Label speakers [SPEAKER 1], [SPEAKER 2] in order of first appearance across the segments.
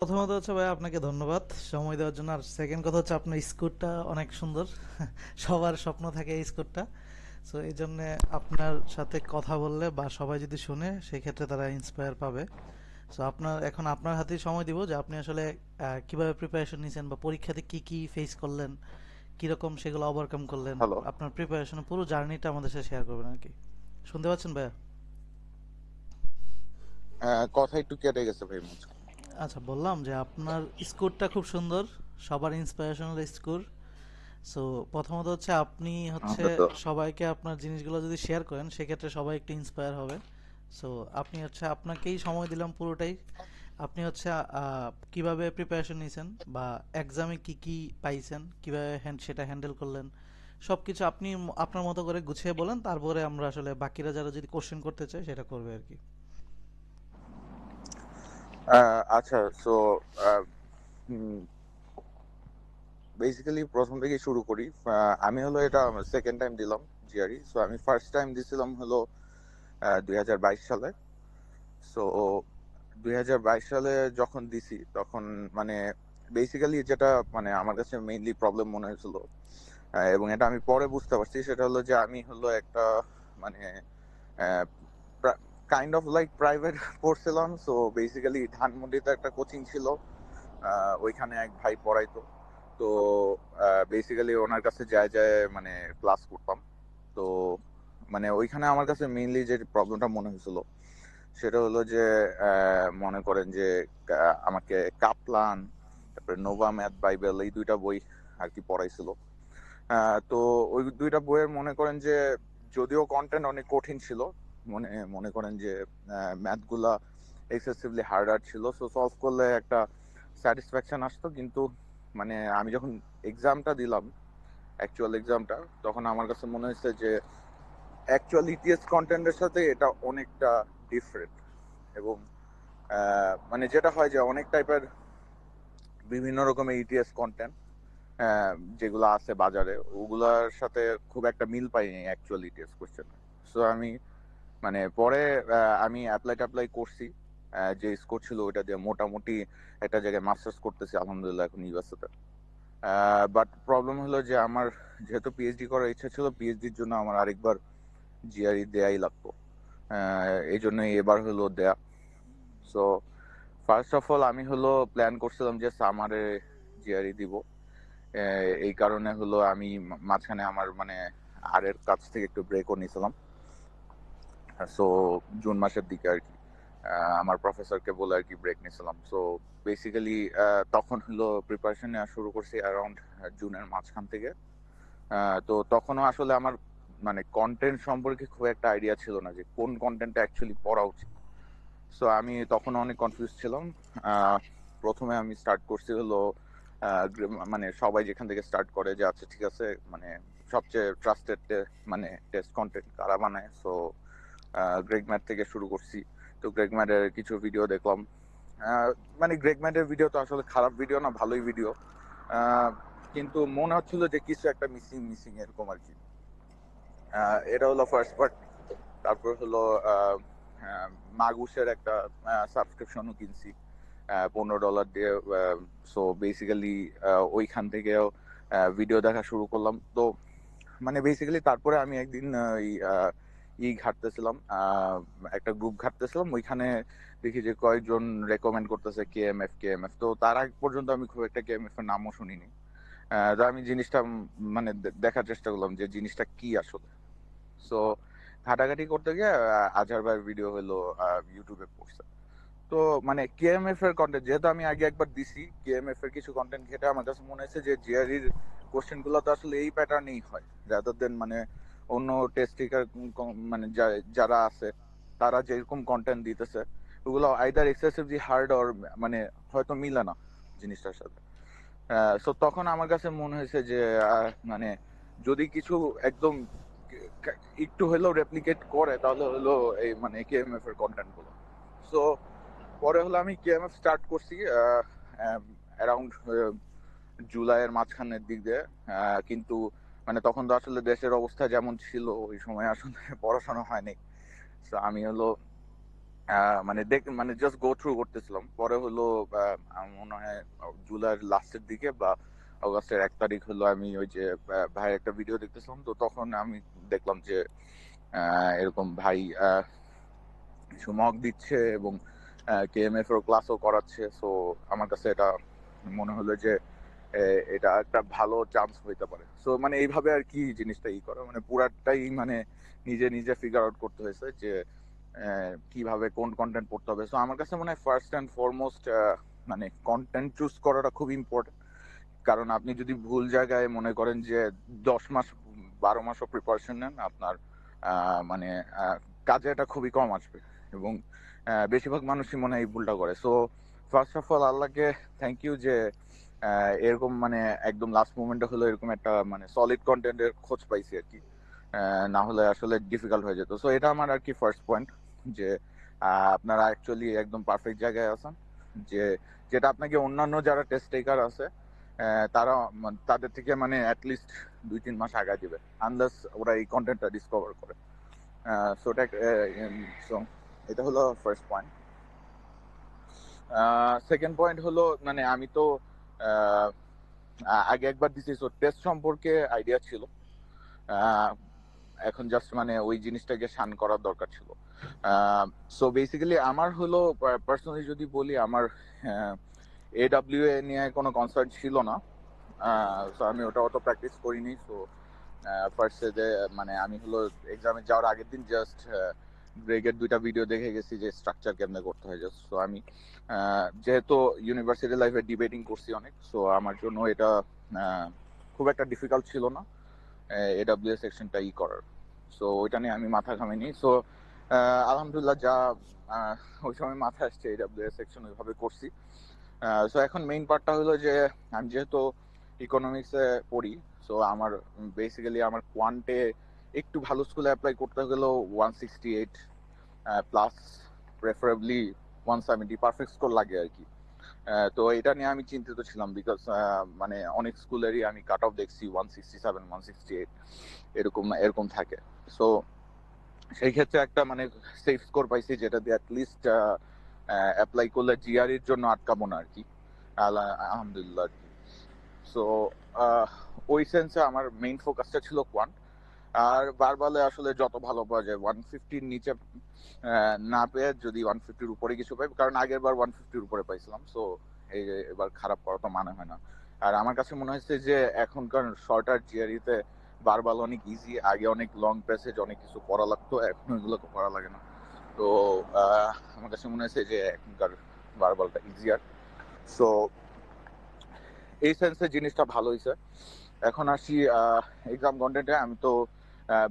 [SPEAKER 1] প্রথমত হচ্ছে ভাই আপনাকে ধন্যবাদ সময় দেওয়ার জন্য। আর সেকেন্ড কথা হচ্ছে আপনার স্কোরটা অনেক সুন্দর। সবার স্বপ্ন থাকে এই স্কোরটা। সো এই জন্য আপনার সাথে কথা বললে বা সবাই যদি শুনে সেই ক্ষেত্রে তারা ইন্সপায়ার পাবে। সো এখন আপনার হাতেই সময় দিব যে আপনি আসলে কিভাবে প্রিপারেশন নিয়েছেন বা পরীক্ষাতে কি কি ফেস করলেন, কিরকম সেগুলো ওভারকাম করলেন,
[SPEAKER 2] হ্যালো।
[SPEAKER 1] আপনার প্রিপারেশনের পুরো জার্নিটা আমাদের সাথে শেয়ার করবেন আর কি। শুনতে পাচ্ছেন ভাইয়া?
[SPEAKER 2] কথা একটু কেটে গেছে ভাই মাঝখানে।
[SPEAKER 1] আচ্ছা, বললাম যে আপনার স্কোরটা খুব সুন্দর, সবার ইন্সপিরেশনাল স্কোর। সো প্রথমত হচ্ছে আপনি হচ্ছে
[SPEAKER 2] আমরা তো
[SPEAKER 1] সবাইকে আপনার জিনিসগুলো যদি শেয়ার করেন সেক্ষেত্রে সবাই একটু ইন্সপায়ার হবে। সো আপনি হচ্ছে আপনাকেই সময় দিলাম পুরোটাই। আপনি হচ্ছে কিভাবে প্রিপারেশন নিয়েছেন বা এক্সামে কি কি পাইছেন, কিভাবে সেটা হ্যান্ডেল করলেন, সব কিছু আপনি আপনার মতো করে গুছিয়ে বলেন। তারপরে আমরা আসলে বাকিরা যারা যদি কোশ্চেন করতে চায় সেটা করবে আর কি।
[SPEAKER 2] আচ্ছা। সো বেসিক্যালি প্রথম থেকে শুরু করি। আমি হলো এটা সেকেন্ড টাইম দিলাম জিআরই। সো আমি ফার্স্ট টাইম দিছিলাম হলো 2022 সালে। সো 2022 সালে যখন দিছি তখন মানে বেসিক্যালি যেটা মানে আমার কাছে মেইনলি প্রবলেম মনে হয়েছিল, এবং এটা আমি পরে বুঝতে পারছি, সেটা হলো যে আমি হলো একটা মানে কাইন্ড অফ লাইক প্রাইভেট পড়ছিলাম। সো বেসিক্যালি ধানমন্ডিতে একটা কোচিং ছিল, ওইখানে এক ভাই পড়াইতো। তো বেসিক্যালি ওনার কাছে যায় যায় মানে ক্লাস করতাম। তো মানে ওইখানে আমার কাছে মেইনলি যে প্রবলেমটা মনে হয়েছিল সেটা হলো যে মনে করেন যে আমাকে কাপলান, তারপরে নোভা ম্যাথ বাইবেল, এই দুইটা বই আর কি পড়াইছিল। তো ওই দুইটা বইয়ের মনে করেন যে যদিও কন্টেন্ট অনেক কঠিন ছিল, মনে মনে করেন যে ম্যাথ গুলা এক্সেসিভলি হার্ড ছিল। সো সলভ করলে একটা স্যাটিসফ্যাকশন আসতো, কিন্তু মানে আমি যখন এক্সামটা দিলাম, অ্যাকচুয়াল এক্সামটা, তখন আমার কাছে মনে হয়েছে যে অ্যাকচুয়াল ইটিএস কন্টেন্টের সাথে এটা অনেকটা ডিফারেন্ট। এবং মানে যেটা হয় যে অনেক টাইপের বিভিন্ন রকমের ইটিএস কন্টেন্ট যেগুলো আছে বাজারে, ওগুলার সাথে খুব একটা মিল পাইনি অ্যাকচুয়াল ইটিএস কোশ্চেন। সো আমি মানে পরে আমি অ্যাপ্লাই করছি, যে স্কোর ছিল ওইটা দিয়ে মোটামুটি একটা জায়গায় মাস্টার্স করতেছি আলহামদুলিল্লাহ এখন ইউএসএ। বাট প্রবলেম হলো যে আমার যেহেতু পিএইচডি করার ইচ্ছা ছিল, পিএইচডির জন্য আমার আরেকবার জিআরই দেয়াই লাগতো। এই জন্যই এবার হলো দেয়া। সো ফার্স্ট অফ অল আমি হলো প্ল্যান করছিলাম যে সামারে জিআরই দিব। এই কারণে হলো আমি মাঝখানে আমার মানে এর কাছ থেকে একটু ব্রেকও নিয়েছিলাম। সো জুন মাসের দিকে আর কি আমার প্রফেসরকে বলে আর কি ব্রেক নিয়েছিলাম। সো বেসিক্যালি তখন হলো প্রিপারেশন নেওয়া শুরু করছি অ্যারাউন্ড জুনের মাঝখান থেকে। তো তখনও আসলে আমার মানে কন্টেন্ট সম্পর্কে খুব একটা আইডিয়া ছিল না যে কোন কন্টেন্টটা অ্যাকচুয়ালি পড়া উচিত। সো আমি তখন অনেক কনফিউজ ছিলাম। আহ, প্রথমে আমি স্টার্ট করছি হলো মানে সবাই যেখান থেকে স্টার্ট করে যে আচ্ছা ঠিক আছে মানে সবচেয়ে ট্রাস্টেড মানে টেস্ট কন্টেন্ট কারা বানায়। সো গ্রেগ ম্যাট থেকে শুরু করছি। তো গ্রেগ ম্যাটের কিছু ভিডিও দেখলাম। আহ, মানে গ্রেগ ম্যাটের ভিডিও তো আসলে খারাপ ভিডিও না, ভালোই ভিডিও। কিন্তু মনে হচ্ছিল যে কিছু একটা মিসিং মিসিং এরকম আর কি। এটা হলো ফার্স্ট পার্ট। তারপর হলো আহ, আহ, মাগুসের একটা সাবস্ক্রিপশনও কিনছি $15 দিয়ে। সো বেসিক্যালি ওইখান থেকেও ভিডিও দেখা শুরু করলাম। তো মানে বেসিক্যালি তারপরে আমি একদিন ঘাটতেছিলাম, একটা গ্রুপ ঘাটতেছিলাম, ওইখানে দেখি যে কয়েকজন রেকমেন্ড করতেছে কেএমএফ। তো তার আগ পর্যন্ত আমি খুব একটা কেএমএফ এর নামও শুনিনি। তো আমি জিনিসটা মানে দেখার চেষ্টা করলাম যে জিনিসটা কি আসলে। সো ঘাটাঘাটি করতে গিয়ে আজহার ভাইয়ের ভিডিও হলো ইউটিউবে পড়ছে। তো মানে কেএমএফ এর কন্টেন্ট যেহেতু আমি আগে একবার দিছি, কেএমএফ এর কিছু কন্টেন্ট ঘেটে আমার কাছে মনে হয়েছে যে জিআরইর কোশ্চেন গুলো তো আসলে এই প্যাটার্নেই হয়, রাদার দেন মানে অন্য টেস্ট টিকার মানে যারা আছে তারা যেরকম কন্টেন্ট দিতেছে ওগুলো আইদার এক্সেসিভলি হার্ড অর মানে হয়তো মিলে না জিনিসটার সাথে। সো তখন আমার কাছে মনে হয়েছে যে মানে যদি কিছু একদম একটু হলেও রেপ্লিকেট করে তাহলে হলো এই মানে কেএমএফ এর কন্টেন্ট গুলো। সো পরে হলো আমি কেএমএফ স্টার্ট করছি অ্যারাউন্ড জুলাইয়ের মাঝখানের দিক দিয়ে। কিন্তু মানে তখন তো আসলে দেশের অবস্থা যেমন ছিল ওই সময় আসলে পড়াশোনা হয়নি। তো আমি হলো মানে মানে জাস্ট গো থ্রু করতেছিলাম। পরে হলো আমার মনে হয় জুলাইয়ের লাস্টের দিকে বা অগাস্টের 1 তারিখ হলো আমি ওই যে ভাইয়ের একটা ভিডিও দেখতেছিলাম, তো তখন আমি দেখলাম যে এরকম ভাই কিছু মক দিচ্ছে এবং কেএমএফ এর ক্লাসও করাচ্ছে। সো আমার কাছে এটা মনে হলো যে এটা একটা ভালো চান্স হইতে পারে। সো মানে এইভাবে আর কি জিনিসটা করা, মানে পুরাটাই মানে নিজে নিজে ফিগার আউট করতে হয়েছে যে কিভাবে কোন কন্টেন্ট পড়তে হবে। সো আমার কাছে মনে হয় ফার্স্ট অ্যান্ড ফরমোস্ট মানে কন্টেন্ট চুজ করাটা খুব ইম্পর্টেন্ট। কারণ আপনি যদি ভুল জায়গায় মনে করেন যে 10 মাস 12 মাসও প্রিপারেশন নেন, আপনার মানে কাজে এটা খুবই কম আসবে এবং বেশিরভাগ মানুষই মনে হয় এই ভুলটা করে। সো ফার্স্ট অফ অল আল্লাহকে থ্যাংক ইউ যে এরকম মানে একদম লাস্ট মোমেন্টে হলো এরকম একটা মানে সলিড কন্টেন্টের খোঁজ পাইছি আর কি। না হলে আসলে ডিফিকাল্ট হয়ে যেত। সো এটা আমার আর কি ফার্স্ট পয়েন্ট যে আপনারা অ্যাকচুয়ালি একদম পারফেক্ট জায়গায় আছেন, যে যেটা আপনাকে অন্যান্য যারা টেস্ট টেকার আছে তারা তাদের থেকে মানে অ্যাটলিস্ট 2-3 মাস আগায় দিবে, আনলেস ওরা এই কন্টেন্টটা ডিসকভার করে। সো এটা হলো ফার্স্ট পয়েন্ট। সেকেন্ড পয়েন্ট হলো মানে আমি তো আহ, আগে একবার দিছি, সো টেস্ট সম্পর্কে আইডিয়া ছিল। আহ, এখন জাস্ট মানে ওই জিনিসটাকে শান করার দরকার ছিল। সো বেসিক্যালি আমার হলো পার্সোনালি যদি বলি, আমার এডাব্লিউএ নিয়ে কোনো কনসার্ন ছিল না। সো আমি ওটা অত প্র্যাকটিস করিনি। সো ফার্স্টে যে মানে আমি হলো এক্সামে যাওয়ার আগের দিন জাস্ট ব্রেকের 2টা ভিডিও দেখে গেছি যে স্ট্রাকচার কেমনে করতে হয় জাস্ট। সো আমি যেহেতু ইউনিভার্সিটি লাইফে ডিবেটিং করছি অনেক, সো আমার জন্য এটা খুব একটা ডিফিকাল্ট ছিল না এডাব্লিউএস সেকশনটা করার। সো ওইটা নিয়ে আমি মাথা ঘামিনি। সো আলহামদুলিল্লাহ যা ওই সময় মাথায় আসছে এডাব্লিউএস সেকশন ওইভাবে করছি। সো এখন মেইন পার্টটা হলো যে আমি যেহেতু ইকোনমিক্সে পড়ি, সো আমার বেসিক্যালি আমার কোয়ান্টে একটু ভালো স্কুলে অ্যাপ্লাই করতে গেলেও 168 প্লাস, প্রেফারেবলি 170 পারফেক্ট স্কোর লাগে আর কি। তো এটা নিয়ে আমি চিন্তিত ছিলাম, বিকজ মানে অনেক স্কুলেরই আমি কাট অফ দেখছি 167 168 এরকম এরকম থাকে। সো সেই ক্ষেত্রে একটা মানে সেফ স্কোর পাইছি, যেটা দিয়ে অ্যাটলিস্ট অ্যাপ্লাই করলে জিআরইর জন্য আটকাবো না আর কি, আলহামদুলিল্লাহ আর কি। সো ওই সেন্সে আমার মেইন ফোকাসটা ছিল কোয়ান্ট। আর বারবালে আসলে যত ভালো পাওয়া যায়, 150-র নিচে না পেয়ে যদি 150-র উপরে কিছু পাই, কারণ আগের বার 150-র উপরে পাইছিলাম। সো এবার খারাপ করা তো মানে হয় না। আর আমার কাছে মনে হচ্ছে যে এখনকার শর্টার জিআরইতে বারবাল অনেক ইজি। আগে অনেক লং প্যাসেজ অনেক কিছু পড়া লাগতো, এখন এগুলো পড়া লাগে না। তো আমার কাছে মনে হচ্ছে যে এখনকার বারবালটা ইজিয়ার। সো এই সেন্সে জিনিসটা ভালো হয়েছে। এখন আসি এক্সাম কন্টেন্টে। আমি তো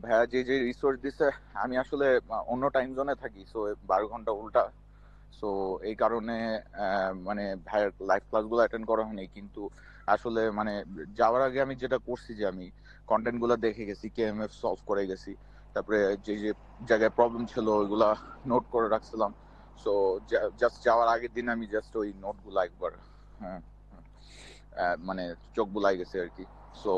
[SPEAKER 2] ভাইয়া যে যে রিসোর্স দিছে, আমি আসলে অন্য টাইম জোনে থাকি, সো 12 ঘন্টা উল্টা। সো এই কারণে মানে ভাইয়ের লাইভ ক্লাসগুলো অ্যাটেন্ড করা হয়নি। কিন্তু আসলে মানে যাওয়ার আগে আমি যেটা করছি যে আমি কন্টেন্ট গুলো দেখে গেছি, কেএমএফ সলভ করে গেছি, তারপরে যে যে জায়গায় প্রবলেম ছিল ওইগুলা নোট করে রাখছিলাম। সো জাস্ট যাওয়ার আগের দিন আমি জাস্ট ওই নোটগুলো একবার হ্যাঁ মানে চোখ বুলাই গেছে আর কি। সো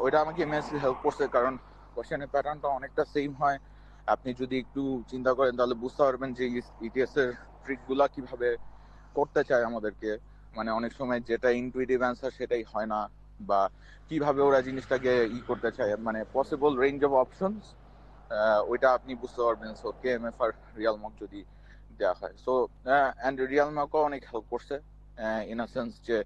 [SPEAKER 2] ওইটা আমাকে ইমেন্সলি হেল্প করছে, কারণ কোশ্চেনের প্যাটার্নটা অনেকটা সেম হয়। আপনি যদি একটু চিন্তা করেন তাহলে বুঝতে পারবেন যে ইটিএস এর ট্রিকগুলা কিভাবে করতে চায় আমাদেরকে। মানে অনেক সময় যেটা ইনটুইটিভ অ্যান্সার সেটাই হয় না, বা কিভাবে ওরা জিনিসটাকে করতে চায়, মানে পসিবল রেঞ্জ অফ অপশনস ওইটা আপনি বুঝতে পারবেন। সো কেএমএফ আর রিয়াল মক যদি দেওয়া হয়, সো অ্যান্ড রিয়াল মকও অনেক হেল্প করছে ইন আ সেন্স যে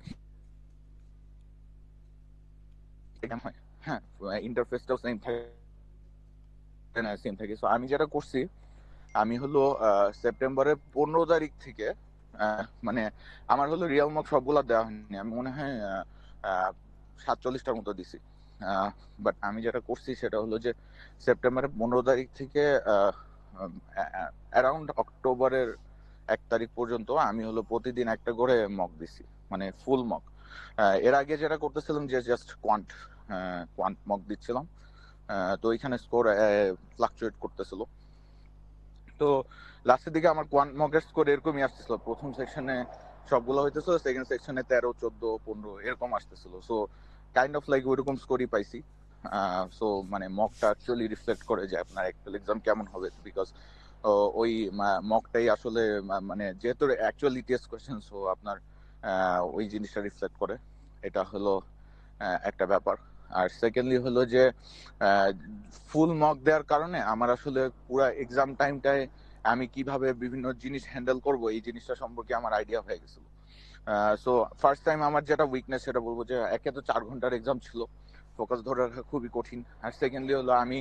[SPEAKER 2] হ্যাঁ ইন্টারফেসটাও সেম থাকে না, সেম থাকে। সো আমি যেটা করছি, আমি হলো সেপ্টেম্বরের 15 তারিখ থেকে মানে আমার হলো রিয়াল মক সবগুলা দেওয়া হয়নি, আমি মনে হয় 47টার মতো দিছি। বাট আমি যেটা করছি সেটা হলো যে সেপ্টেম্বরের 15 তারিখ থেকে অ্যারাউন্ড অক্টোবরের 1 তারিখ পর্যন্ত আমি হলো প্রতিদিন একটা করে মক দিছি, মানে ফুল মক। এর আগে যেটা করতেছিলাম যে জাস্ট কোয়ান্ট কোয়ান্ট মক দিচ্ছিলাম, তো এখানে স্কোর ফ্লাকচুয়েট করতেছিল। তো লাস্টের দিকে আমার কোয়ান্ট মকের স্কোর এরকমই আসতেছিল, প্রথম সেকশনে সবগুলো হইতেছিল, সেকেন্ড সেকশনে 13 14 15 এরকম আসতেছিল। সো কাইন্ড অফ লাইক ওইরকম স্কোরই পাইছি। সো মানে মকটা অ্যাকচুয়ালি রিফ্লেক্ট করে যে আপনার অ্যাকচুয়াল এক্সাম কেমন হবে, বিকজ ওই মকটাই আসলে মানে যেহেতু অ্যাকচুয়ালি টেস্ট কোয়েশ্চেন, সো আপনার ওই জিনিসটা রিফ্লেক্ট করে। এটা হলো একটা ব্যাপার। আর সেকেন্ডলি হলো যে ফুল মক দেওয়ার কারণে আমার আসলে পুরা এক্সাম টাইমটায় আমি কিভাবে বিভিন্ন জিনিস হ্যান্ডেল করব এই জিনিসটা সম্পর্কে আমার আইডিয়া হয়ে গেছিল। সো ফার্স্ট টাইম আমার যেটা উইকনেস সেটা বলবো যে একে তো 4 ঘন্টার এক্সাম ছিল, ফোকাস ধরে রাখা খুবই কঠিন। আর সেকেন্ডলি হলো আমি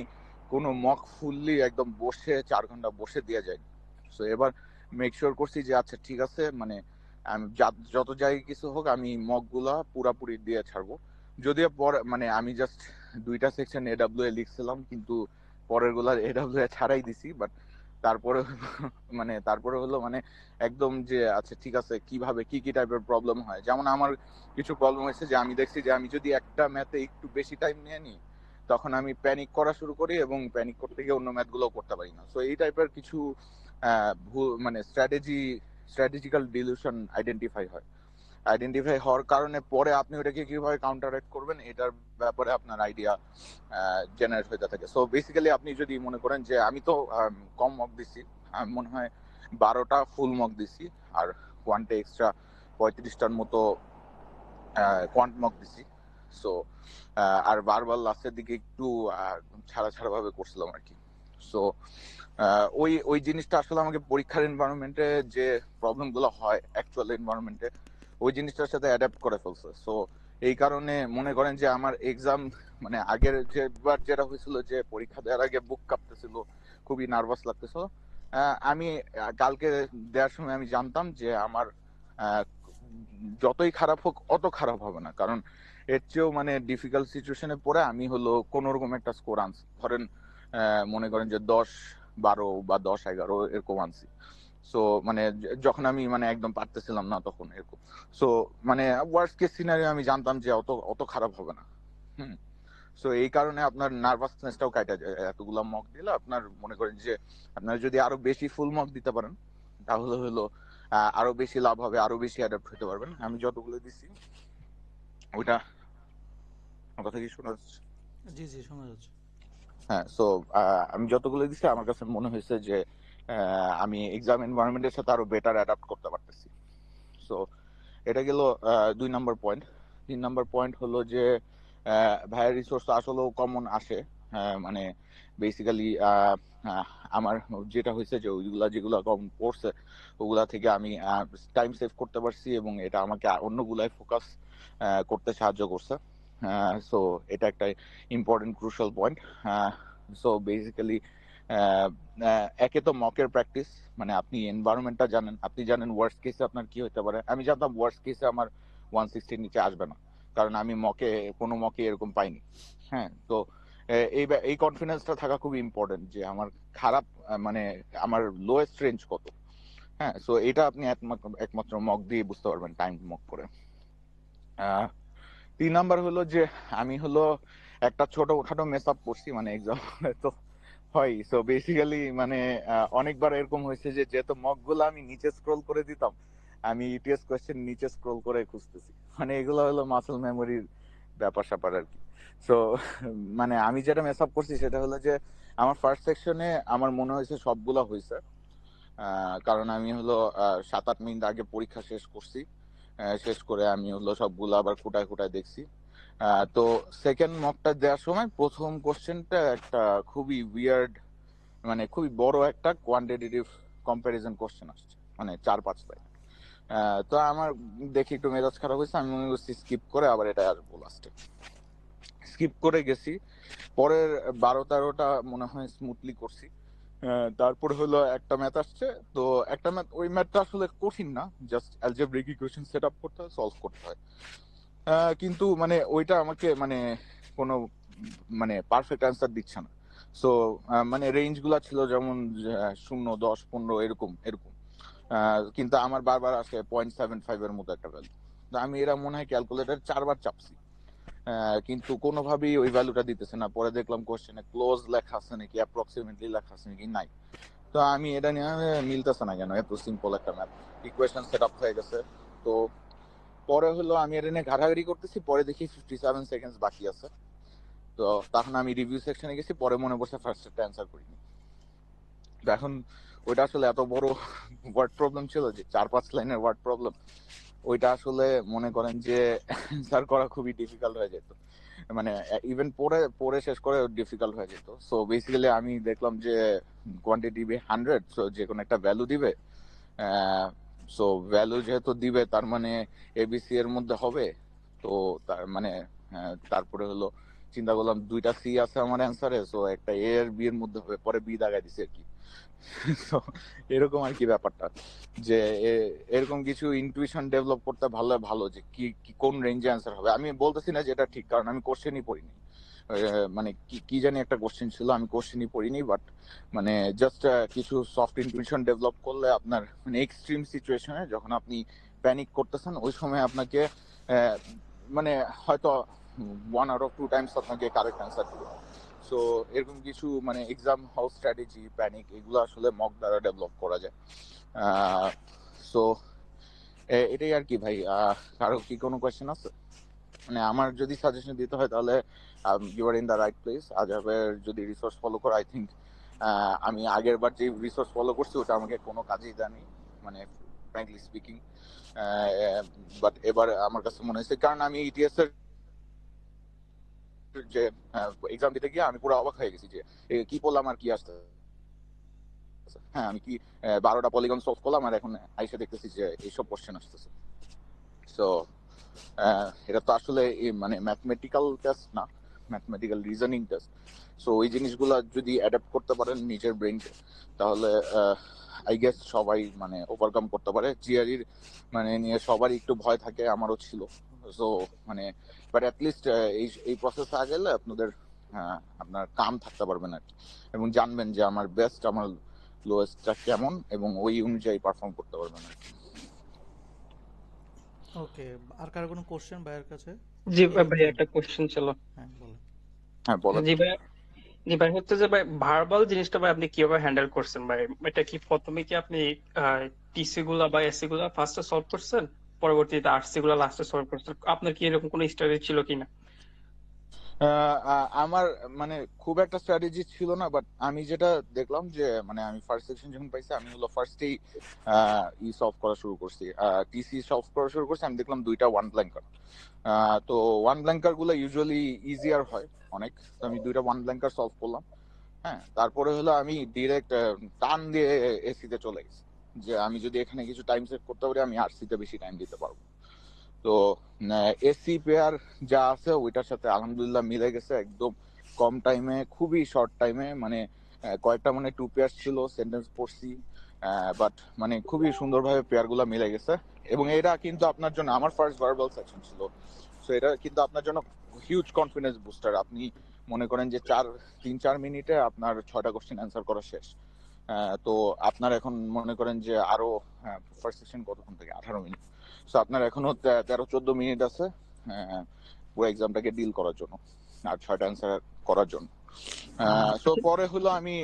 [SPEAKER 2] কোনো মক ফুললি একদম বসে 4 ঘন্টা বসে দিয়ে যাই। সো এবার মেক শিওর করছি যে আচ্ছা ঠিক আছে, মানে আমি যত জায়গায় কিছু হোক আমি মক গুলা পুরাপুরি দিয়ে ছাড়বো। যদিও পরে মানে আমি জাস্ট 2টা সেকশন এডাব্লিউ এ লিখছিলাম, কিন্তু পরের গুলা এডাব্লিউ এ ছাড়াই দিছি। বাট তারপরে তারপরে হলো মানে একদম যে আচ্ছা ঠিক আছে কিভাবে কি কি টাইপের প্রবলেম হয়। যেমন আমার কিছু প্রবলেম হয়েছে যে আমি দেখছি যে আমি যদি একটা ম্যাথে একটু বেশি টাইম নিয়ে নিই তখন আমি প্যানিক করা শুরু করি এবং প্যানিক করতে গিয়ে অন্য ম্যাথ গুলো করতে পারি না। সো এই টাইপের কিছু মানে স্ট্র্যাটেজিক্যাল ডিলিউশন আইডেন্টিফাই হওয়ার কারণে পরে আপনি ওটাকে কিভাবে কাউন্টারঅ্যাক্ট করবেন এটার ব্যাপারে আপনার আইডিয়া জেনারেট হতে থাকে। সো বেসিক্যালি আপনি যদি মনে করেন যে আমি তো কম মক দিছি, আমি মনে হয় 12টা ফুল মক দিছি আর কোয়ান্টে এক্সট্রা 35টার মতো কোয়ান্ট মক দিছি। সো আর বারবার লাস্টের দিকে একটু ছাড়া ছাড়া ভাবে করছিলাম আর কি। সো ওই ওই জিনিসটা আসলে আমাকে পরীক্ষার এনভায়রনমেন্টে যে প্রবলেম গুলো হয় অ্যাকচুয়াল এনভায়রনমেন্টে ওই জিনিসটার সাথে অ্যাডাপ্ট করে ফেলছে। সো এই কারণে মনে করেন যে আমার এক্সাম মানে আগের যেবার যেটা হয়েছিল যে পরীক্ষা দেওয়ার আগে বুক কাঁপতেছিল, খুবই নার্ভাস লাগতেছিল। আমি কালকে দেওয়ার সময় আমি জানতাম যে আমার আহ, যতই খারাপ হোক অত খারাপ হবে না, কারণ এর চেয়েও মানে ডিফিকাল্ট সিচুয়েশনে পড়ে আমি হলো কোন রকম একটা স্কোর আনছি। ধরেন মনে করেন যে 10-12 বা 10-11 এরকম আনছি। সো মানে যখন আমি মানে একদম পারতেছিলাম না তখন এরকম। সো মানে ওয়ার্স্ট কেস সিনারিও আমি জানতাম যে অত অত খারাপ হবে না। হুম। সো এই কারণে আপনার নার্ভাসনেসটাও কাটা যায় এতগুলা মক দিলে। আপনার মনে করেন যে আপনারা যদি আরো বেশি ফুল মক দিতে পারেন তাহলে হলো আরো বেশি লাভ হবে, আরো বেশি অ্যাডাপ্ট হতে পারবেন। আমি যতগুলো দিছি ওইটা আমার কথা কি শোনা যাচ্ছে?
[SPEAKER 1] জি জি, শোনা যাচ্ছে।
[SPEAKER 2] হ্যাঁ। সো আমি যতগুলো দিছি আমার কাছে মনে হয়েছে যে আমি এক্সাম এনভায়রনমেন্টের সাথে আরো বেটার অ্যাডাপ্ট করতে পারতেছি। সো এটা গেল 2 নম্বর পয়েন্ট। 3 নম্বর পয়েন্ট হলো যে ভাইয়ের রিসোর্স আসলেও কমন আসে। মানে বেসিক্যালি আমার যেটা হয়েছে যে ওইগুলা যেগুলো কম পড়ছে ওগুলা থেকে আমি টাইম সেভ করতে পারছি এবং এটা আমাকে অন্যগুলাই ফোকাস করতে সাহায্য করছে। সো এটা একটা important crucial point. So basically একে তো মকের প্র্যাকটিস, মানে আপনি এনভায়রনমেন্টটা জানেন, আপনি জানেন ওয়ার্স্ট কেসে আপনার কি হতে পারে। আমি জানতাম ওয়ার্স্ট কেসে আমার 160 নিচে আসবে না, কারণ আমি কোনো মকে এরকম পাইনি। হ্যাঁ। তো এই কনফিডেন্সটা থাকা খুব ইম্পর্টেন্ট যে আমার খারাপ মানে আমার লোয়েস্ট রেঞ্জ কত। হ্যাঁ। সো এটা আপনি একমাত্র মক দিয়ে বুঝতে পারবেন, টাইম মক করে। 3 নাম্বার হলো যে আমি হলো একটা ছোটখাটো মেস আপ করছি মানে এক্সাম তো হয়। সো বেসিক্যালি মানে অনেকবার এরকম হয়েছে যে যেহেতু মক গুলো আমি নিচে স্ক্রল করে দিতাম, আমি ইটিএস কোয়েশ্চেন নিচে স্ক্রল করে খুঁজতেছি। মানে এগুলো হলো মাসেল মেমোরির ব্যাপার স্যাপার আর কি। সো মানে আমি যেটা মেস আপ করছি সেটা হলো যে আমার ফার্স্ট সেকশনে আমার মনে হয়েছে সবগুলা হয়েছে, কারণ আমি হলো 7-8 মিনিট আগে পরীক্ষা শেষ করছি। শেষ করে আমি হলো সবগুলো আবার খুঁটায় খুঁটায় দেখছি। তো সেকেন্ড মকটা দেওয়ার সময় প্রথম কোশ্চেনটা একটা খুবই উইয়ার্ড, মানে খুবই বড় একটা কোয়ান্টিটেটিভ কম্পারিজন কোশ্চেন আসছে, মানে 4-5 লাইন। তো আমার দেখি একটু মেজাজ খারাপ হয়েছে, আমি মনে করছি স্কিপ করে আবার এটা আসবো লাস্টে। স্কিপ করে গেছি। পরের 12-13টা মনে হয় স্মুথলি করছি। তারপর হলো একটা ম্যাথ আসছে। তো একটা ম্যাথ, ওই ম্যাথটা আসলে কঠিন না, just algebraic equation set up করতে হয়, সলভ করতে হয়। কিন্তু মানে ওইটা আমাকে মানে কোনো মানে পারফেক্ট অ্যান্সার দিচ্ছে না। সো মানে রেঞ্জ গুলা ছিল যেমন 0, 10, 15 এরকম এরকম। কিন্তু আমার বারবার আসে 0.75 এর মতো একটা ভ্যালু। তো আমি এরা মনে হয় ক্যালকুলেটর 4বার চাপছি, কিন্তু কোনোভাবেই ওই ভ্যালুটা দিতেছে না। পরে দেখলাম কোশ্চেনে ক্লোজ লেখা আছে নাকি, অ্যাপ্রক্সিমেটলি লেখা আছে নাকি, নাই। তো আমি এটা নিয়ে মিলতেছে না কেন, এত সিম্পল একটা ম্যাথ ইকুয়েশন সেট আপ হয়ে গেছে। তো পরে হলো আমি এটা নিয়ে ঘাটাঘাটি করতেছি, পরে দেখি 57 সেকেন্ড বাকি আছে। তো তখন আমি রিভিউ সেকশনে গেছি, পরে মনে পড়ছে ফার্স্ট একটা অ্যান্সার করিনি। তো এখন ওইটা আসলে এত বড় ওয়ার্ড প্রবলেম ছিল যে 4-5 লাইনের ওয়ার্ড প্রবলেম, ওইটা আসলে মনে করেন যে অ্যান্সার করা খুবই ডিফিকাল্ট হয়ে যেত, মানে ইভেন পড়ে পড়ে শেষ করে ডিফিকাল্ট হয়ে যেত। সো বেসিক্যালি আমি দেখলাম যে কোয়ান্টিটি দিবে 100, সো যে কোনো একটা ভ্যালু দিবে। সো ভ্যালু যেহেতু দিবে তার মানে এবিসি এর মধ্যে হবে। তো তার মানে তারপরে হলো চিন্তা করলাম দুইটা সি আছে আমার অ্যান্সারে, সো একটা এ আর বি এর মধ্যে হবে, পরে বি দাগাই দিছি আর কি। তো এরকম আর কি ব্যাপারটা, যে এরকম কিছু ইনটুইশন ডেভেলপ করতে ভালো ভালো যে কি কি কোন রেঞ্জে অ্যান্সার হবে। আমি বলতেছি না যে এটা ঠিক, কারণ আমি কোশ্চেনই পড়িনি। মানে কি কি জানি একটা কোশ্চেন ছিল, আমি কোশ্চেনই পড়িনি, বাট মানে জাস্ট কিছু সফট ইনটুইশন ডেভেলপ করলে আপনার মানে এক্সট্রিম সিচুয়েশনে যখন আপনি প্যানিক করতেছেন ওই সময় আপনাকে আহ, মানে হয়তো 1 or 2 টাইমস আপনাকে কারেক্ট অ্যান্সার দিবে। সো এরকম কিছু মানে এক্সাম হল স্ট্র্যাটেজি, প্যানিক, এগুলো আসলে মক দ্বারা ডেভেলপ করা যায়। সো এটাই আর কি ভাই। কারো কি কোনো কোয়েশ্চেন আছে? মানে আমার যদি সাজেশন দিতে হয় তাহলে you are in the right place. আজহাবের যদি রিসোর্স ফলো করো, আই থিঙ্ক আমি আগের বার যে রিসোর্স ফলো করছি ওটা আমাকে কোনো কাজেই দেয়নি, মানে ফ্র্যাঙ্কলি স্পিকিং। বাট এবার আমার কাছে মনে হয়েছে, কারণ আমি ইটিএস এর যে এক্সাম দিতে গিয়ে আমি পুরো অবাক হয়ে গেছি যে কি পড়লাম আর কি আসতে। হ্যাঁ, আমি কি 12টা পলিগন সলভ করলাম আর এখন আইসা দেখতেছি যে এইসব কোশ্চেন আসতেছে। সো এটা তো আসলে মানে ম্যাথমেটিক্যাল টেস্ট না, ম্যাথমেটিক্যাল রিজনিং টেস্ট। সো ওই জিনিসগুলো যদি অ্যাডাপ্ট করতে পারেন নিজের ব্রেনকে, তাহলে আই গেস সবাই মানে ওভারকাম করতে পারে। জিআরির মানে নিয়ে সবারই একটু ভয় থাকে, আমারও ছিল। সো মানে বাট অ্যাটলিস্ট এই এই প্রসেসে আগে গেলে আপনাদের আপনার কাম থাকতে পারবেন আর কি, এবং জানবেন যে আমার বেস্ট আমার লোয়েস্টটা কেমন, এবং ওই অনুযায়ী পারফর্ম করতে পারবেন আর কি।
[SPEAKER 1] ওকে, আর কারো কোনো কোশ্চেন ভাইয়ের কাছে?
[SPEAKER 3] জি
[SPEAKER 1] এই
[SPEAKER 3] ভাই,
[SPEAKER 1] যে,
[SPEAKER 3] একটা কোশ্চেন ছিল।
[SPEAKER 1] হ্যাঁ বলেন।
[SPEAKER 2] হ্যাঁ বলেন।
[SPEAKER 3] জি ভাই, জি ভাই, হচ্ছে যে ভাই ভার্বাল জিনিসটা ভাই আপনি কিভাবে হ্যান্ডেল করছেন ভাই? এটা কি প্রথমে কি আপনি টিসি গুলা বা এসসি গুলা ফার্স্টে সলভ করছেন, পরবর্তীতে আরসি গুলা লাস্টে সলভ করছেন? আপনার কি এরকম কোনো স্ট্র্যাটেজি ছিল কিনা?
[SPEAKER 2] আমার মানে খুব একটা স্ট্র্যাটেজি ছিল না, বাট আমি যেটা দেখলাম যে মানে আমি ফার্স্ট সেকশন যখন পাইছি আমি হলো ফার্স্টেই ই সলভ করা শুরু করছি, টিসি সলভ করা শুরু করছি। আমি দেখলাম দুইটা ওয়ান ব্ল্যাঙ্কার। তো ওয়ান ব্ল্যাঙ্কার গুলো ইউজুয়ালি ইজিয়ার হয় অনেক, তো আমি দুইটা ওয়ান ব্ল্যাঙ্কার সলভ করলাম। হ্যাঁ, তারপরে হলো আমি ডিরেক্ট টান দিয়ে এসিতে চলে গেছি, যে আমি যদি এখানে কিছু টাইম সেভ করতে পারি আমি আরসিতে বেশি টাইম দিতে পারবো। তো এসি পেয়ার যা আছে ওইটার সাথে আলহামদুলিল্লাহ মিলে গেছে একদম কম টাইমে, খুবই শর্ট টাইমে। মানে কয়েকটা মানে 2 পেয়ার ছিল, সেন্টেন্স পড়ছি, বাট মানে খুবই সুন্দরভাবে পেয়ার গুলা মিলে গেছে। এবং এটা কিন্তু আপনার জন্য, আমার ফার্স্ট ভার্বাল সেকশন ছিল, সো এটা কিন্তু আপনার জন্য হিউজ কনফিডেন্স বুস্টার। আপনি মনে করেন যে 3-4 মিনিটে আপনার 6টা কোশ্চেন অ্যান্সার করা শেষ। তো আপনার এখন মনে করেন যে আরো ফার্স্ট সেকশন কতক্ষণ থেকে 18 মিনিট, সো আপনার এখনো 13-14 মিনিট আছে পুরো এক্সামটাকে ডিল করার জন্য আর 6টা অ্যান্সার করার জন্য। সো পরে হলো আমি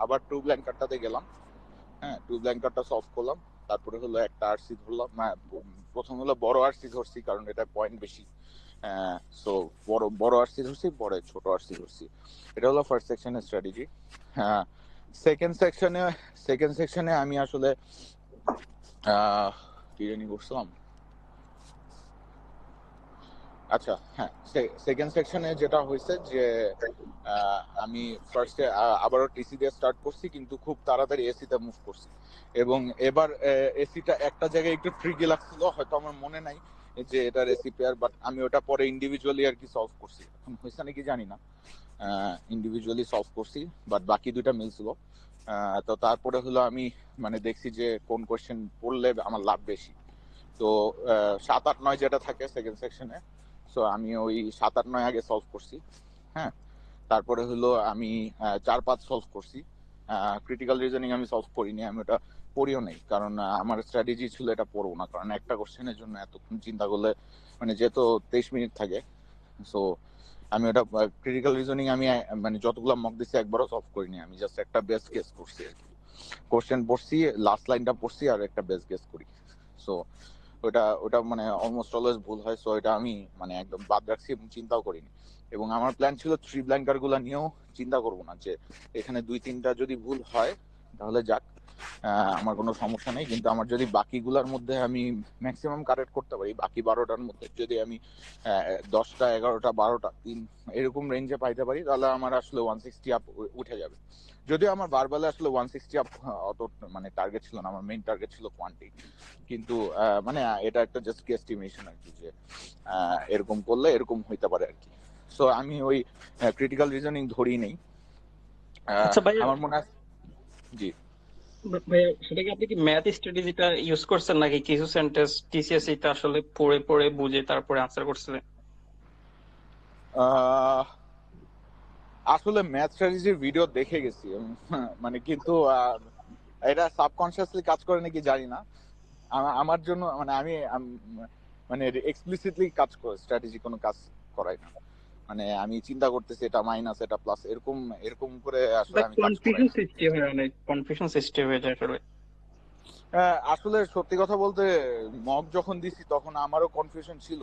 [SPEAKER 2] আবার টু ব্ল্যাঙ্কারটাতে গেলাম। হ্যাঁ, টু ব্ল্যাঙ্কারটা সলভ করলাম। তারপরে হলো একটা আরসি ধরলাম। প্রথম হলো বড় আরসি ধরছি কারণ এটা পয়েন্ট বেশি। সো বড় বড় আরসি ধরছি, পরে ছোট আরসি ধরছি। এটা হলো ফার্স্ট সেকশনের স্ট্র্যাটেজি। হ্যাঁ, সেকেন্ড সেকশনে আমি আসলে কি জানি করছিলাম। আচ্ছা, হ্যাঁ, সেকেন্ড সেকশনে যেটা হয়েছে যে আমি ফার্স্টে আবারও টিসি দিয়ে স্টার্ট করছি, কিন্তু খুব তাড়াতাড়ি এসিতে মুভ করছি। এবং এবার এসিটা একটা জায়গায় একটু ট্রিকি লাগছিল, হয়তো আমার মনে নাই যে এটা এসি পেয়ার, বাট আমি ওটা পরে ইন্ডিভিজুয়ালি আর কি সলভ করছি। এখন হয়েছে নাকি জানি না, ইন্ডিভিজুয়ালি সলভ করছি, বাট বাকি দুইটা মিলছিল। তো তারপরে হলো আমি মানে দেখছি যে কোন কোয়েশ্চেন পড়লে আমার লাভ বেশি। তো 7, 8, 9 যেটা থাকে সেকেন্ড সেকশনে, সো আমি ওই 7, 8, 9 আগে সলভ করছি। হ্যাঁ, তারপরে হলো আমি 4, 5 সলভ করছি। ক্রিটিক্যাল রিজনিং আমি সলভ করিনি, আমি ওটা পড়িও নাই, কারণ আমার স্ট্র্যাটেজি ছিল এটা পড়বো না, কারণ একটা কোশ্চেনের জন্য এতক্ষণ চিন্তা করলে মানে যেহেতু 23 মিনিট থাকে। সো আমি ওটা ক্রিটিক্যাল রিজনিং আমি মানে যতগুলো মক দিচ্ছি একবারও সলভ করিনি, আমি জাস্ট একটা বেস কেস করছি আর কি। কোশ্চেন পড়ছি, লাস্ট লাইনটা পড়ছি আর একটা বেস গেস করি। সো ওটা ওটা মানে অলমোস্ট অলওয়েজ ভুল হয়, সো এটা আমি মানে একদম বাদ রাখছি এবং চিন্তাও করিনি। এবং আমার প্ল্যান ছিল থ্রি ব্ল্যাঙ্কার গুলা নিয়েও চিন্তা করবো না, যে এখানে 2-3টা যদি ভুল হয় তাহলে যাক, আমার কোনো সমস্যা নেই। কিন্তু আমার যদি বাকিগুলোর মধ্যে আমি ম্যাক্সিমাম কারেক্ট করতে পারি, বাকি 12টার মধ্যে যদি আমি 10টা 11টা 12টা এরকম রেঞ্জে পাইতে পারি, তাহলে আমার আসলে 160 আপ উঠে যাবে। যদিও আমার বারবালে আসলে 160 আপ অত মানে টার্গেট ছিল না, আমার মেইন টার্গেট ছিল কোয়ান্টি। কিন্তু মানে এটা একটা জাস্ট এস্টিমেশন আর কি, যে এরকম করলে এরকম হইতে পারে আর কি। সো আমি ওই ক্রিটিক্যাল রিজনিং ধরি নেই।
[SPEAKER 3] আচ্ছা ভাইয়া,
[SPEAKER 2] আমার মনে হয়, জি।
[SPEAKER 3] ভাইয়া সেটা কি আপনি কি ম্যাথ স্ট্র্যাটেজিটা ইউজ করছেন নাকি কিছু সেন্টেন্স টিসিএসসি টা আসলে পড়ে পড়ে বুঝে তারপরে আনসার করছিলেন?
[SPEAKER 2] আহ, আসলে ম্যাথ স্ট্র্যাটেজির ভিডিও দেখে গেছি মানে, কিন্তু এটা সাবকনসিয়াসলি কাজ করে নাকি জানি না। আমার জন্য মানে মানে এক্সপ্লিসিটলি কাজ করে স্ট্র্যাটেজি কোনো কাজ করাই না। মানে আমি চিন্তা করতেছি এটা মাইনাস এটা প্লাস, এরকম এরকম করে আসলে আমি কাজ করাই
[SPEAKER 3] কনফিউশন
[SPEAKER 2] না।
[SPEAKER 3] সৃষ্টি হয়, অনেক কনফিউশন সৃষ্টি হয়ে যায় আসলে।
[SPEAKER 2] আসলে সত্যি কথা বলতে, মক যখন দিছি তখন আমারও কনফিউশন ছিল,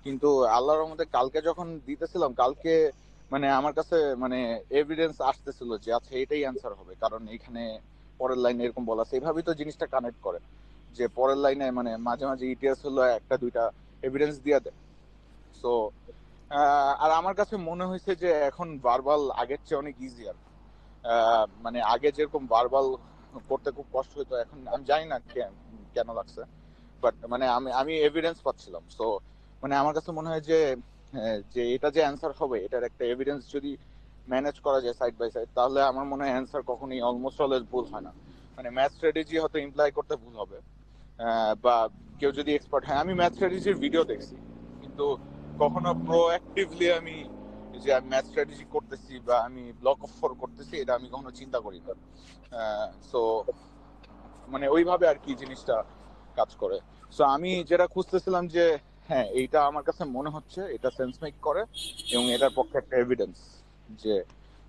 [SPEAKER 2] কিন্তু আল্লাহর রহমতে কালকে যখন দিতেছিলাম, কালকে মানে আমার কাছে মানে এভিডেন্স আসতেছিল যে আচ্ছা এটাই অ্যান্সার হবে, কারণ এখানে পরের লাইনে এরকম বলা আছে। এইভাবেই তো জিনিসটা কানেক্ট করে, যে পরের লাইনে মানে মাঝে মাঝে ইতিহাস হলো একটা দুইটা এভিডেন্স দিয়ে দেয়। সো আর আমার কাছে মনে হয়েছে যে এখন ভার্বাল আগের চেয়ে অনেক ইজিয়ার। মানে আগে যেরকম ভার্বাল করতে খুব কষ্ট হতো, এখন আমি জানি না কেন লাগছে, বাট মানে আমি আমি এভিডেন্স পাচ্ছিলাম। সো মানে আমার কাছে মনে হয় যে যে এটা যে অ্যান্সার হবে এটার একটা এভিডেন্স যদি ম্যানেজ করা যায় সাইড বাই সাইড, তাহলে আমার মনে হয় অ্যান্সার কখনোই অলমোস্ট অলওয়েজ ভুল হয় না। মানে ম্যাথ স্ট্র্যাটেজি হয়তো ইমপ্লাই করতে ভুল হবে, বা কেউ যদি এক্সপার্ট হয়। আমি ম্যাথ স্ট্র্যাটেজির ভিডিও দেখছি, কিন্তু কখনো প্রোঅ্যাক্টিভলি আমি যে আমি ম্যাথ স্ট্র্যাটেজি করতেছি বা আমি ব্লক অফ ফর করতেছি, এটা আমি কখনো চিন্তা করি না। সো মানে ওইভাবে আর কি জিনিসটা কাজ করে। সো আমি যেটা খুঁজতেছিলাম যে হ্যাঁ এইটা আমার কাছে মনে হচ্ছে এটা সেন্স মেক করে, এবং এটার পক্ষে একটা এভিডেন্স যে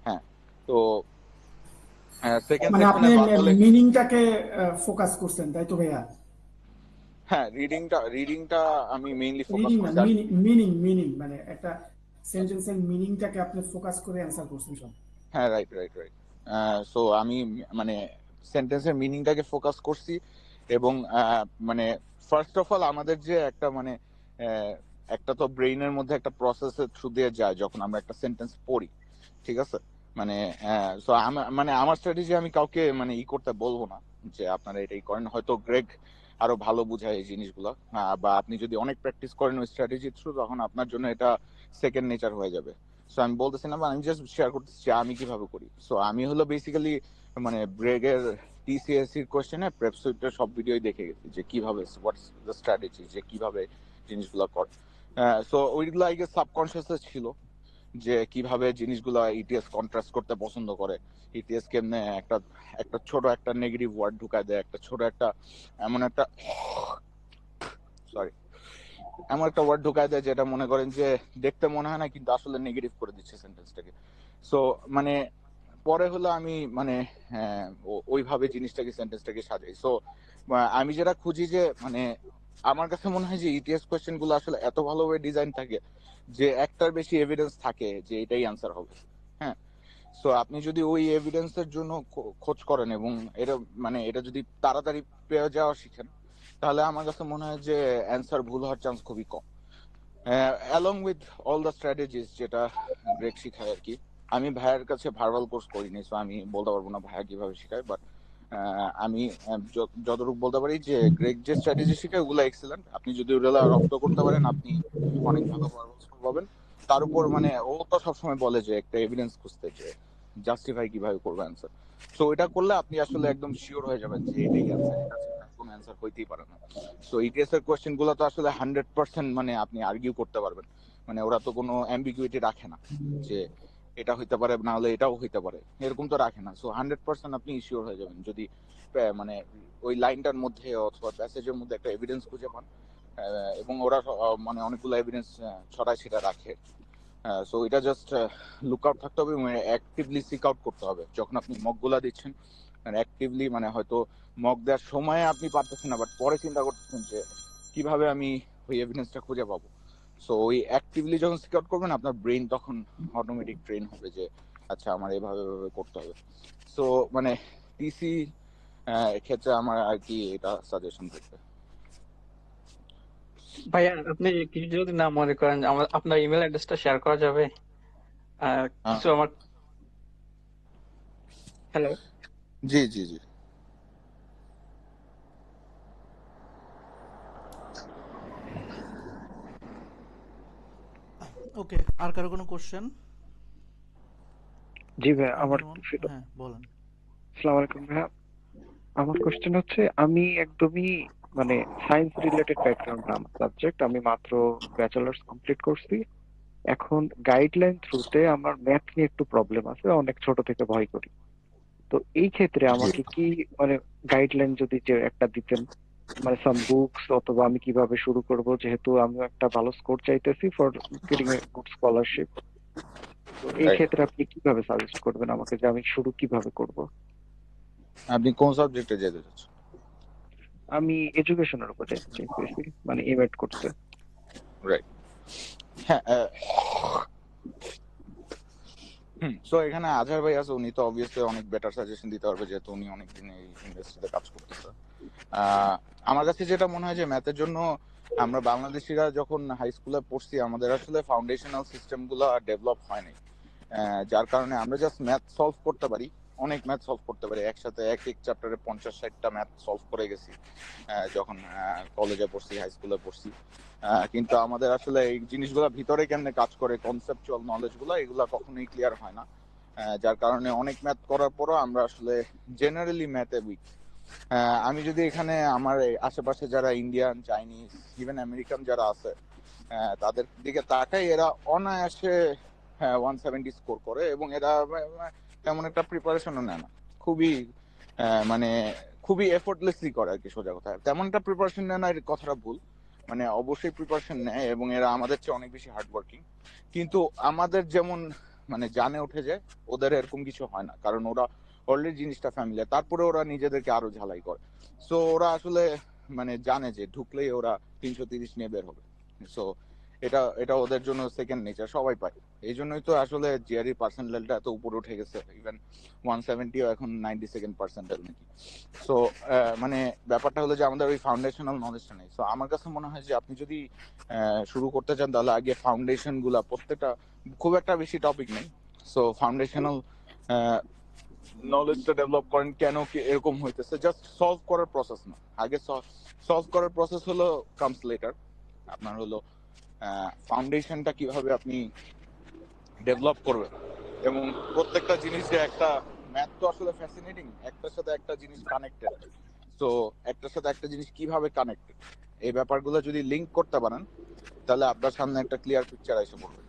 [SPEAKER 2] হ্যাঁ। তো সেকেন্ড
[SPEAKER 4] মানে আপনি
[SPEAKER 2] সেকশনে ভার্বালে,
[SPEAKER 4] মিনিংটাকে ফোকাস করছেন তাই তো ভাইয়া?
[SPEAKER 2] হ্যাঁ রিডিংটা আমি মেইনলি ফোকাস
[SPEAKER 4] রিডিং না,
[SPEAKER 2] করছি। আর
[SPEAKER 4] মিনিং মিনিং মানে একটা সেন্টেন্সের মিনিংটাকে আপনি ফোকাস করে অ্যান্সার করছেন সব।
[SPEAKER 2] হ্যাঁ, রাইট রাইট রাইট। সো আমি মানে সেন্টেন্সের মিনিংটাকে ফোকাস করছি, এবং মানে ফার্স্ট অফ অল আমাদের যে একটা মানে আহ, একটা তো ব্রেইনের মধ্যে একটা প্রসেসের থ্রু দিয়ে যায় যখন আমরা একটা সেন্টেন্স পড়ি, ঠিক আছে? মানে সো মানে আমার স্ট্র্যাটেজি আমি কাউকে মানে করতে বলবো না যে আপনারা এটাই করেন। হয়তো গ্রেগ আরো ভালো বুঝায় এই জিনিসগুলো, বা আপনি যদি অনেক প্র্যাকটিস করেন ওই স্ট্র্যাটেজি থ্রু, তখন আপনার জন্য এটা সেকেন্ড নেচার হয়ে যাবে। সো আমি বলতেছি না, আমি জাস্ট শেয়ার করতেছি যে আমি কিভাবে করি। সো আমি হলো বেসিক্যালি মানে ব্রেগের টিসিএসসির কোশ্চেনে প্রেপসুইটের সব ভিডিওই দেখে গেছি যে কিভাবে হোয়াটস দ্য স্ট্র্যাটেজি, যে কিভাবে জিনিসগুলো করে। সো ওইগুলো আই গেস সাবকনসিয়াসে ছিল, যে কিভাবে জিনিসগুলো ইটিএস কন্ট্রাস্ট করতে পছন্দ করে, ইটিএস কেমনে একটা একটা ছোট একটা নেগেটিভ ওয়ার্ড ঢুকায় দেয়, একটা ছোট একটা এমন একটা সরি এমন একটা ওয়ার্ড ঢুকায় দেয় যেটা মনে করেন যে দেখতে মনে হয় না, কিন্তু আসলে নেগেটিভ করে দিচ্ছে সেন্টেন্সটাকে। সো মানে পরে হলো আমি মানে ওইভাবে জিনিসটাকে সেন্টেন্সটাকে সাজাই। সো আমি যেটা খুঁজি যে মানে আমার কাছে মনে হয় যে ইটিএস কোয়েশ্চেন গুলো আসলে এত ভালোভাবে ডিজাইন থাকে যে একটার বেশি এভিডেন্স থাকে যে এটাই আনসার হবে। হ্যাঁ। সো আপনি যদি ওই এভিডেন্সের জন্য খোঁজ করেন এবং এটা মানে এটা যদি তাড়াতাড়ি পেয়ে যাওয়া শিখেন, তাহলে আমার কাছে মনে হয় যে অ্যান্সার ভুল হওয়ার চান্স খুবই কম, along with all the strategies যেটা গ্রেগ শিখায় আর কি। আমি ভাইয়ের কাছে ভার্বাল কোর্স করিনি, সো আমি বলতে পারবো না ভাইয়া কিভাবে শেখায়, বাট আমি যতটুকু বলতে পারি যে গ্রেগ যে স্ট্র্যাটেজি শেখায় ওগুলো এক্সেলেন্ট। আপনি যদি ওগুলা রপ্ত করতে পারেন, আপনি অনেক ভালো ভার্বাল স্কোর পাবেন। তার উপর মানে ও তো সবসময় বলে যে একটা এভিডেন্স খুঁজতে, যে জাস্টিফাই কিভাবে করবে অ্যান্সার। সো এটা করলে আপনি আসলে একদম শিওর হয়ে যাবেন যে এটাই অ্যান্সার, এটা ছাড়া কোনো অ্যান্সার হইতেই পারে না। সো ইটিএস এর কোয়েশ্চেন গুলো তো আসলে 100% মানে আপনি আর্গিউ করতে পারবেন, মানে ওরা তো কোনো অ্যাম্বিগুইটি রাখে না যে এটা হইতে পারে না হলে এটাও হইতে পারে, এরকম তো রাখে না। সো 100% আপনি শিওর হয়ে যাবেন যদি মানে ওই লাইনটার মধ্যে অথবা প্যাসেজের মধ্যে একটা এভিডেন্স খুঁজে পান, এবং ওরা মানে অনেকগুলো এভিডেন্স ছড়ায় সেটা রাখে। সো এটা জাস্ট লুক আউট থাকতে হবে এবং অ্যাক্টিভলি সিক আউট করতে হবে যখন আপনি মকগুলা দিচ্ছেন। অ্যাক্টিভলি মানে হয়তো মক দেওয়ার সময় আপনি পারতেছেন না, বাট পরে চিন্তা করতেছেন যে কিভাবে আমি ওই এভিডেন্সটা খুঁজে পাবো। সো ওই অ্যাক্টিভলি যখন সিক আউট করবেন আপনার ব্রেন তখন অটোমেটিক ট্রেন হবে যে আচ্ছা আমার এভাবে এভাবে করতে হবে। সো মানে টিসি ক্ষেত্রে আমার আর কি এটা সাজেশন থাকবে।
[SPEAKER 3] ভাইয়া আপনি কিছু যদি না মনে করেন আমার আপনার ইমেল অ্যাড্রেসটা শেয়ার করা যাবে?
[SPEAKER 2] আহ,
[SPEAKER 3] কিছু আমার হ্যালো।
[SPEAKER 2] জি জি জি।
[SPEAKER 1] ওকে, আর কারো কোনো কোশ্চেন?
[SPEAKER 5] জি ভাই, আমার
[SPEAKER 1] আঙ্কেল মন,
[SPEAKER 5] তো ছিল।
[SPEAKER 1] হ্যাঁ বলেন।
[SPEAKER 5] আসসালামু আলাইকুম ভাইয়া। আমার কোশ্চেন হচ্ছে, আমি একদমই মানে সায়েন্স রিলেটেড ব্যাকগ্রাউন্ড না আমার সাবজেক্ট। আমি মাত্র ব্যাচেলার্স কমপ্লিট করছি। এখন গাইডলাইন থ্রুতে আমার ম্যাথ নিয়ে একটু প্রবলেম আছে, অনেক ছোট থেকে ভয় করি। তো এই ক্ষেত্রে
[SPEAKER 2] জি
[SPEAKER 5] আমাকে কি মানে গাইডলাইন যদি যে একটা দিতেন, মানে সাম বুকস, অথবা আমি কিভাবে শুরু করব, যেহেতু আমি একটা ভালো স্কোর চাইতেছি for getting a good scholarship. তো এই
[SPEAKER 2] রাইট।
[SPEAKER 5] ক্ষেত্রে আপনি কিভাবে সাজেস্ট করবেন আমাকে যে আমি শুরু কিভাবে করব?
[SPEAKER 2] আপনি কোন সাবজেক্টে যেতে চাচ্ছেন?
[SPEAKER 5] আমি এডুকেশনের উপর যেতে চাইতেছি, মানে এমএড করতে।
[SPEAKER 2] রাইট। হ্যাঁ। সো এখানে আজহার ভাই আছে, উনি তো অবভিয়াসলি অনেক বেটার সাজেশন দিতে পারবে যেহেতু উনি অনেকদিন এই ইন্ডাস্ট্রিতে কাজ করতেছে। আমার কাছে যেটা মনে হয় যে ম্যাথের জন্য আমরা বাংলাদেশিরা যখন হাই স্কুলে পড়ছি আমাদের আসলে ফাউন্ডেশনাল সিস্টেম গুলো ডেভেলপ হয়নি। যার কারণে আমরা জাস্ট ম্যাথ সলভ করতে পারি, অনেক ম্যাথ সলভ করতে পারি একসাথে, এক এক চ্যাপ্টারে 50-60টা ম্যাথ সলভ করে গেছি যখন কলেজে পড়ছি, হাই স্কুলে পড়ছি। কিন্তু আমাদের আসলে এই জিনিসগুলো ভিতরে কেমনে কাজ করে, কনসেপচুয়াল নলেজ গুলো এগুলা কখনোই ক্লিয়ার হয় না। যার কারণে অনেক ম্যাথ করার পরও আমরা আসলে জেনারেলি ম্যাথে উইক। আমি যদি এখানে আমার এই আশেপাশে যারা ইন্ডিয়ান, চাইনিজ, ইভেন আমেরিকান যারা আছে তাদের দিকে তাকাই, এরা অনায়াসে 170 স্কোর করে এবং এরা তেমন একটা প্রিপারেশনও নেয় না। খুবই মানে খুবই এফোর্টলেসলি করে আর কি, সোজা কথা। তেমন একটা প্রিপারেশন নেয় না এর কথাটা ভুল, মানে অবশ্যই প্রিপারেশন নেয় এবং এরা আমাদের চেয়ে অনেক বেশি হার্ড ওয়ার্কিং। কিন্তু আমাদের যেমন মানে জানে উঠে যায়, ওদের এরকম কিছু হয় না, কারণ ওরা অলরেডি জিনিসটা ফ্যামিলিয়ার, তারপরে ওরা নিজেদেরকে আরো ঝালাই করে। সো ওরা আসলে মানে জানে যে ঢুকলেই ওরা 330 নিয়ে বের হবে। সো এটা এটা ওদের জন্য সেকেন্ড নেচার, সবাই পায়। এই জন্যই তো আসলে জিআরই পার্সেন্টাইলটা এত উপরে উঠে গেছে, ইভেন 170ও এখন 92nd পার্সেন্টাইল নাকি। সো মানে ব্যাপারটা হলো যে আমাদের ওই ফাউন্ডেশনাল নলেজটা নেই। সো আমার কাছে মনে হয় যে আপনি যদি শুরু করতে চান তাহলে আগে ফাউন্ডেশন গুলা প্রত্যেকটা, খুব একটা বেশি টপিক নেই, সো ফাউন্ডেশনাল নলেজটা ডেভেলপ করেন কেন কি এরকম হইতেছে, জাস্ট সলভ করার প্রসেস না। আগে সলভ করার প্রসেস হলো কামস লেটার। আপনার হলো ফাউন্ডেশনটা কিভাবে আপনি ডেভেলপ করবেন এবং প্রত্যেকটা জিনিস যে একটা, ম্যাথ তো আসলে ফ্যাসিনেটিং, একটার সাথে একটা জিনিস কানেক্টেড। তো একটার সাথে একটা জিনিস কিভাবে কানেক্টেড, এই ব্যাপারগুলো যদি লিংক করতে পারেন তাহলে আপনার সামনে একটা ক্লিয়ার পিকচার এসে পড়বে।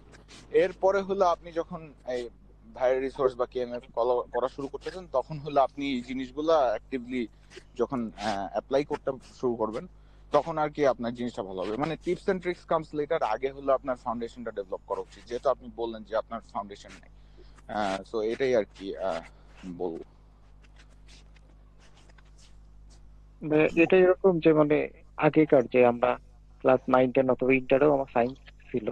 [SPEAKER 2] এরপরে হলো আপনি যখন এই ভাইয়ের রিসোর্স বা কেএমএফ করা শুরু করতেছেন তখন হলো আপনি এই জিনিসগুলো অ্যাক্টিভলি যখন অ্যাপ্লাই করতে শুরু করবেন তখন আর কি আপনার জিনিসটা ভালো হবে। মানে tips and tricks comes later, আগে হলো আপনার ফাউন্ডেশনটা ডেভেলপ করা উচিত, যেহেতু আপনি বললেন যে আপনার ফাউন্ডেশন নেই। সো এটাই আর কি বলবো।
[SPEAKER 5] এটা এরকম যে মানে আগেকার যে আমরা ক্লাস 9-10 অথবা ইন্টারেও আমার সায়েন্স ছিল,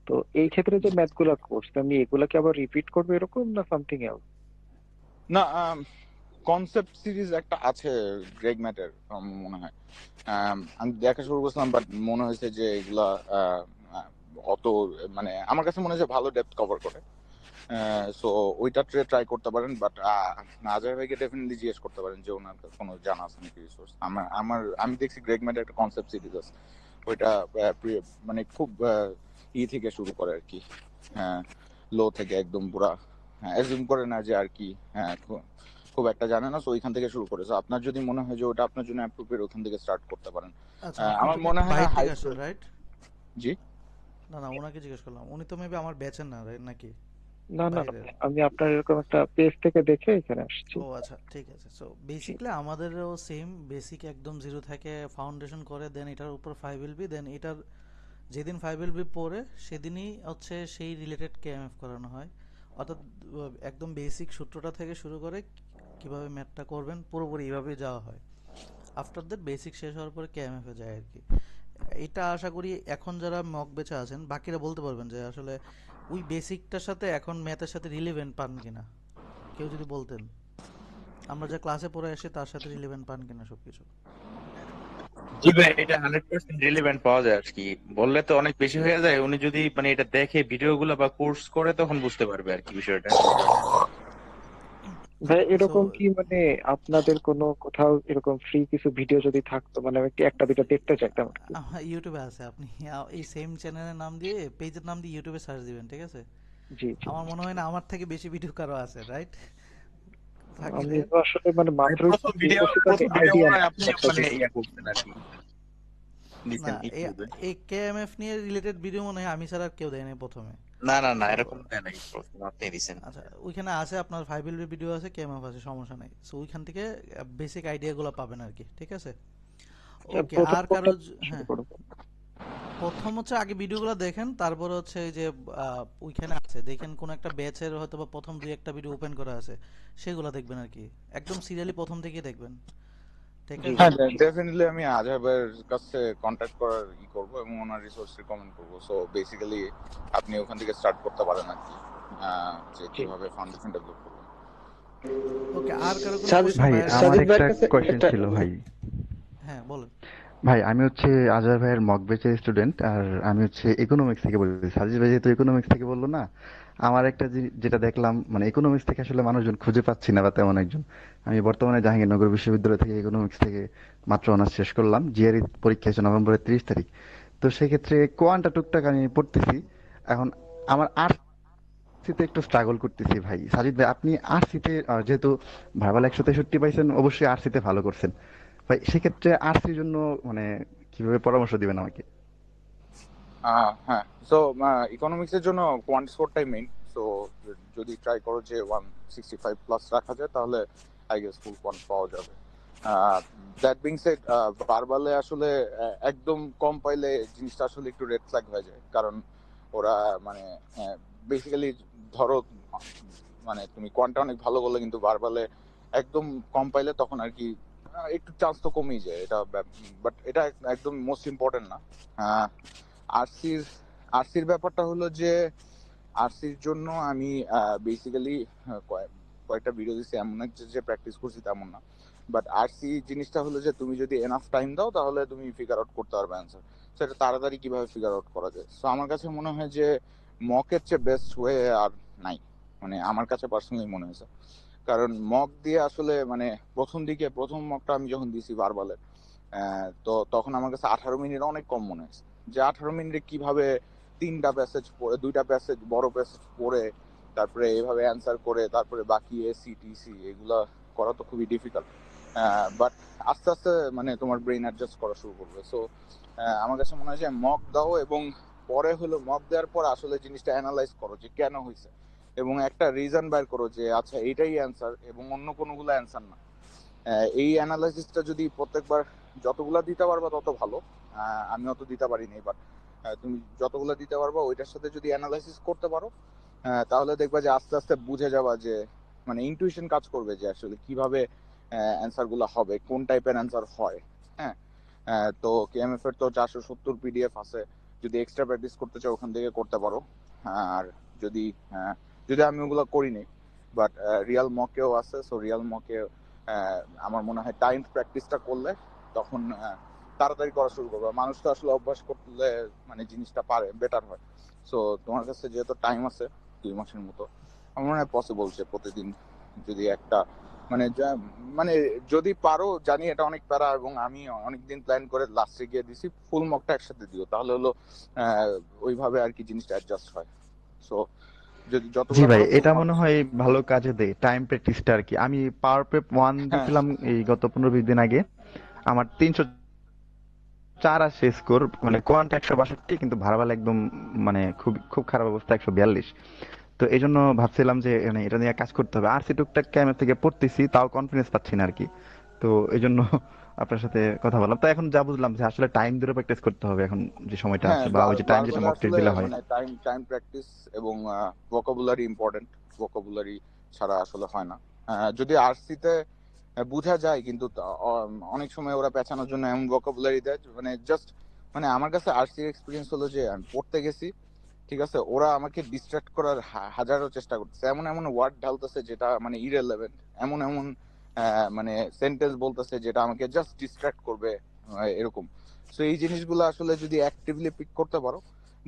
[SPEAKER 5] তো এই ক্ষেত্রে যে ম্যাথ গুলা করছি আমি, এগুলাকে আবার রিপিট করবো এরকম, না সামথিং এলস?
[SPEAKER 2] না, কনসেপ্ট সিরিজ একটা আছে গ্রেগ ম্যাটের মনে হয়, আমি দেখা শুরু করছিলাম বাট মনে হয়েছে যে এগুলা অত, মানে আমার কাছে মনে হয়েছে ভালো ডেপথ কভার করে। সো ওইটা ট্রাই করতে পারেন, বাট আজয় ভাইকে ডেফিনেটলি জিজ্ঞেস করতে পারেন যে ওনার কাছে কোনো জানা আছে নাকি রিসোর্স। আমি দেখছি গ্রেগ ম্যাটের একটা কনসেপ্ট সিরিজ আছে, ওইটা মানে খুব থেকে শুরু করে আর কি, লো থেকে একদম পুরা অ্যাজিউম করে না যে আর কি, খুব একটা জানে না, তো ওইখান থেকে শুরু করেছে। আপনার যদি মনে হয় যে ওটা আপনার জন্য অ্যাপ্রোপ্রিয়েট, ওখান থেকে স্টার্ট করতে পারেন।
[SPEAKER 1] আচ্ছা, আপনি
[SPEAKER 2] আমার
[SPEAKER 1] তো
[SPEAKER 2] মনে হয় না
[SPEAKER 1] বাইর
[SPEAKER 2] হাই
[SPEAKER 1] থেকে আসছেন,
[SPEAKER 2] স্কুল।
[SPEAKER 1] রাইট?
[SPEAKER 2] জি।
[SPEAKER 1] না না, ওনাকে জিজ্ঞেস করলাম, উনি তো মেবি আমার ব্যাচের না, right? নাকি
[SPEAKER 5] না না না,
[SPEAKER 1] বাইরের?
[SPEAKER 5] আমি আপনার এরকম একটা পেজ থেকে দেখে এখানে আসছি।
[SPEAKER 1] ও আচ্ছা, ঠিক আছে। সো বেসিক্যালি আমাদেরও সেম, বেসিক একদম জিরো থেকে ফাউন্ডেশন করে, দেন এটার উপর 5 LB, দেন এটার যেদিন 5 LB পড়ে সেদিনই হচ্ছে সেই রিলেটেড কেএমএফ করানো হয়। অর্থাৎ একদম বেসিক সূত্রটা থেকে শুরু করে কিভাবে ম্যাথটা করবেন পুরোপুরি এইভাবেই যাওয়া হয়। আফটার দ্যাট বেসিক শেষ হওয়ার পরে কেএমএফ এ যায় আর কি। এটা আশা করি এখন যারা মক বেচে আছেন বাকিরা বলতে পারবেন যে আসলে ওই বেসিকটার সাথে এখন ম্যাথের সাথে রিলেভেন্ট পান কিনা, কেউ যদি বলতেন আমরা যে ক্লাসে পড়ে আসি তার সাথে রিলেভেন্ট পান কিনা সবকিছু।
[SPEAKER 6] জি ভাই, এটা 100% রিলেভেন্ট পাওয়া যায় আর কি। বললে তো অনেক বেশি হয়ে যায়, উনি যদি মানে এটা দেখে ভিডিওগুলো বা কোর্স করে তখন বুঝতে পারবে আর কি বিষয়টা।
[SPEAKER 5] ভাই
[SPEAKER 1] সো
[SPEAKER 5] এরকম কি মানে আপনাদের কোনো কোথাও এরকম ফ্রি কিছু ভিডিও যদি থাকতো, মানে আমি একটু একটা দুটো দেখতে চাইতাম আর কি।
[SPEAKER 1] ইউটিউবে আছে, আপনি এই সেম চ্যানেলের নাম দিয়ে পেজের নাম দিয়ে ইউটিউবে সার্চ দিবেন, ঠিক আছে?
[SPEAKER 5] জি জি।
[SPEAKER 1] আমার মনে হয় না আমার থেকে বেশি ভিডিও কারো আছে, রাইট?
[SPEAKER 5] আমি
[SPEAKER 1] বাকিদের
[SPEAKER 5] তো আসলে মানে
[SPEAKER 6] মানে
[SPEAKER 5] মাত্রই
[SPEAKER 6] প্রথম
[SPEAKER 5] বিয়ে
[SPEAKER 6] ভিডিও
[SPEAKER 5] করছি, তো আমি
[SPEAKER 6] প্রথম ভিডিও
[SPEAKER 5] আইডিয়া
[SPEAKER 6] মনে হয়
[SPEAKER 5] নেই
[SPEAKER 6] আপনি
[SPEAKER 5] একটা
[SPEAKER 6] মানে
[SPEAKER 5] দুটো।
[SPEAKER 6] ইয়া করছেন আর কি,
[SPEAKER 1] না,
[SPEAKER 6] দিচ্ছেন ইউটিউবে।
[SPEAKER 1] এই কেএমএফ নিয়ে রিলেটেড ভিডিও মনে হয় আমি ছাড়া আর কেউ দেয়নি প্রথমে।
[SPEAKER 6] না না না,
[SPEAKER 1] সো
[SPEAKER 6] এরকম দেয় নাই, প্রথম আপনি দিচ্ছেন।
[SPEAKER 1] আচ্ছা, ওইখানে আছে আপনার ফাইভেলের ভিডিও আছে, কেএমএফ আছে, সমস্যা নেই। সো ওইখান থেকে বেসিক আইডিয়াগুলো পাবেন আর কি, ঠিক আছে? ওকে,
[SPEAKER 5] প্রথম
[SPEAKER 1] আর
[SPEAKER 5] কোনটা
[SPEAKER 1] কারো
[SPEAKER 5] শুরু
[SPEAKER 1] হ্যাঁ,
[SPEAKER 5] করবো?
[SPEAKER 1] প্রথম হচ্ছে আগে ভিডিওগুলো দেখেন, তারপর হচ্ছে এই যে ওইখানে আছে দেখেন কোন একটা ব্যাচের হয়তো বা প্রথম দুই একটা ভিডিও ওপেন করা আছে, সেগুলো দেখবেন আর কি। একদম সিরিয়ালি প্রথম থেকে দেখবেন, ঠিক
[SPEAKER 5] জি
[SPEAKER 1] আছে?
[SPEAKER 2] হ্যাঁ,
[SPEAKER 5] জি জি।
[SPEAKER 2] ডেফিনেটলি আমি আজহার ভাইয়ের কাছে কন্ট্যাক্ট করার করবো এবং ওনার রিসোর্স রিকমেন্ড করবো। সো বেসিক্যালি আপনি ওখান থেকে স্টার্ট করতে পারেন আর কি, যে
[SPEAKER 5] জি।
[SPEAKER 2] কিভাবে ফাউন্ডেশন ডেভেলপ করবেন।
[SPEAKER 1] ওকে, আর কারো কোনো
[SPEAKER 7] সাজিদ
[SPEAKER 1] প্রশ্ন
[SPEAKER 7] ভাই
[SPEAKER 1] ভাইয়ের কাছে?
[SPEAKER 7] আমার সাজিদ ভাইয়ের একটা কাছে কোয়েশ্চেন একটা ছিল ভাই।
[SPEAKER 1] হ্যাঁ বলেন।
[SPEAKER 7] ভাই আমি হচ্ছে আজহার ভাইয়ের মক ব্যাচের স্টুডেন্ট, আর আমি হচ্ছে ইকোনমিক্স থেকে বলছি। সাজিদ ভাই যেহেতু ইকোনমিক্স থেকে বললো না, আমার একটা যেটা দেখলাম মানে ইকোনমিক্স থেকে আসলে মানুষজন খুঁজে পাচ্ছি না বা তেমন একজন। আমি বর্তমানে জাহাঙ্গীরনগর বিশ্ববিদ্যালয় থেকে ইকোনমিক্স থেকে মাত্র অনার্স শেষ করলাম, জিআরই পরীক্ষা হচ্ছে নভেম্বরের 30 তারিখ। তো সেক্ষেত্রে কোয়ান্টা টুকটাক আমি পড়তেছি। এখন আমার আরসিতে একটু স্ট্রাগল করতেছি ভাই। সাজিদ ভাই আপনি আরসিতে যেহেতু ভার্বাল 163 পাইছেন, অবশ্যই আরসিতে ভালো করছেন ভাই, সেক্ষেত্রে আরসির জন্য মানে কিভাবে পরামর্শ দিবেন আমাকে?
[SPEAKER 2] হ্যাঁ, সো ইকোনমিক্সের জন্য কোয়ান্ট স্কোরটাই মেইন। সো যদি ট্রাই করো যে 165+ রাখা যায় তাহলে আই গেস ফুল কোয়ান্ট পাওয়া যাবে। দ্যাট বিং সেড, ভার্বালে আসলে একদম কম পাইলে জিনিসটা আসলে একটু রেড ফ্ল্যাগ হয়ে যায়, কারণ ওরা মানে বেসিক্যালি ধরো মানে তুমি কোয়ান্টটা অনেক ভালো করলে কিন্তু ভার্বালে একদম কম পাইলে তখন আর কি একটু চান্স তো কমেই যায় এটা, বাট এটা একদম মোস্ট ইম্পর্টেন্ট না। আরসির আরসির ব্যাপারটা হলো যে আরসির জন্য আমি বেসিক্যালি কয়েকটা ভিডিও দিচ্ছি, এমন না যে প্র্যাকটিস করছি তেমন না, বাট আরসি জিনিসটা হলো যে তুমি যদি এনাফ টাইম দাও তাহলে তুমি ফিগার আউট করতে পারবে অ্যান্সার। সেটা তাড়াতাড়ি কিভাবে ফিগার আউট করা যায়। সো আমার কাছে মনে হয় যে মকের চেয়ে বেস্ট ওয়ে আর নাই, মানে আমার কাছে পার্সোনালি মনে হয়েছে। কারণ মক দিয়ে আসলে মানে প্রথম মকটা আমি যখন দিছি বারবালে, তো তখন আমার কাছে 18 মিনিট অনেক কম মনে হয়েছে। যে 18 মিনিটে কিভাবে 3টা প্যাসেজ পড়ে, 2টা প্যাসেজ বড় প্যাসেজ পড়ে তারপরে এভাবে অ্যান্সার করে তারপরে বাকি এসি টিসি এগুলা করা তো খুবই ডিফিকাল্ট। বাট আস্তে আস্তে মানে তোমার ব্রেন অ্যাডজাস্ট করা শুরু করবে। সো আমার কাছে মনে হয় যে মক দাও এবং পরে হলো মক দেওয়ার পর আসলে জিনিসটা অ্যানালাইজ করো যে কেন হয়েছে এবং একটা রিজন বের করো যে আচ্ছা এইটাই অ্যান্সার এবং অন্য কোনোগুলো অ্যান্সার না। এই অ্যানালাইসিসটা যদি প্রত্যেকবার যতগুলা দিতে পারবা তত ভালো। আমি অত দিতে পারিনি, বাট তুমি যতগুলা দিতে পারবা ওইটার সাথে যদি অ্যানালাইসিস করতে পারো, তাহলে দেখবা যে আস্তে আস্তে বুঝে যাবা যে মানে ইনটুইশন কাজ করবে যে আসলে কিভাবে অ্যান্সার গুলো হবে, কোন টাইপের অ্যান্সার হয়। হ্যাঁ, তো কেএমএফ এর তো 470 পিডিএফ আছে, যদি এক্সট্রা প্র্যাকটিস করতে চাও ওখান থেকে করতে পারো। আর যদি যদি আমি ওগুলো করিনি, বাট রিয়াল মকেও আছে। সো রিয়াল মকে আমার মনে হয় টাইম প্র্যাকটিসটা করলে তখন তাড়াতাড়ি করা শুরু করবে। মানুষ তো আসলে অভ্যাস করলে মানে জিনিসটা পারে বেটার হয়। সো তোমার কাছে যেহেতু টাইম আছে 2 মাসের মতো, আমার মনে হয় পসিবল যে প্রতিদিন যদি একটা মানে মানে যদি পারো, জানি এটা অনেক প্যারা এবং আমি অনেকদিন প্ল্যান করে লাস্টে গিয়ে দিছি, ফুল মকটা একসাথে দিও তাহলে হলো ওইভাবে আর কি জিনিসটা অ্যাডজাস্ট হয়। সো যদি
[SPEAKER 7] জি
[SPEAKER 2] যতগুলো
[SPEAKER 7] ভাই,
[SPEAKER 2] পারো ফুল
[SPEAKER 7] এটা
[SPEAKER 2] মক।
[SPEAKER 7] মনে হয় ভালো কাজে দেয় টাইম প্র্যাকটিসটা আর কি। আমি পাওয়ার প্রেপ 1
[SPEAKER 2] হ্যাঁ,
[SPEAKER 7] দিছিলাম এই গত 15-20 দিন আগে। আমার 304 আসছে স্কোর, মানে কোয়ান্ট 162, কিন্তু ভার্বাল একদম মানে খুব খুব খারাপ অবস্থা 142। তো এই জন্য ভাবছিলাম যে মানে এটা নিয়ে কাজ করতে হবে। আরসি টুকটাক ক্যামের থেকে পড়তেছি, তাও কনফিডেন্স পাচ্ছি না আর কি। তো এই জন্য আপনার সাথে কথা বললাম। তো এখন যা বুঝলাম যে আসলে টাইম ধরে প্র্যাকটিস করতে হবে এখন, যে সময়টা
[SPEAKER 2] হ্যাঁ,
[SPEAKER 7] আছে, বা ওই যে টাইম যেটা
[SPEAKER 2] বারবালে
[SPEAKER 7] মক টেস্ট
[SPEAKER 2] আসলে
[SPEAKER 7] দিলে হয়।
[SPEAKER 2] মানে টাইম টাইম প্র্যাকটিস এবং ভোকাবুলারি ইম্পর্টেন্ট। ভোকাবুলারি ছাড়া আসলে হয় না। যদি আরসিতে বোঝা যায়, কিন্তু অনেক সময় ওরা পেঁচানোর জন্য এমন ভোকাবুলারি দেয় মানে জাস্ট মানে আমার কাছে আরসির এক্সপিরিয়েন্স হলো যে আমি পড়তে গেছি, ঠিক আছে, ওরা আমাকে ডিস্ট্রাক্ট করার হাজারো চেষ্টা করতেছে, এমন এমন ওয়ার্ড ঢালতেছে যেটা মানে ইরেলেভেন্ট, এমন এমন মানে সেন্টেন্স বলতেছে যেটা আমাকে জাস্ট ডিস্ট্রাক্ট করবে, এরকম। সো এই জিনিসগুলো আসলে যদি অ্যাক্টিভলি পিক করতে পারো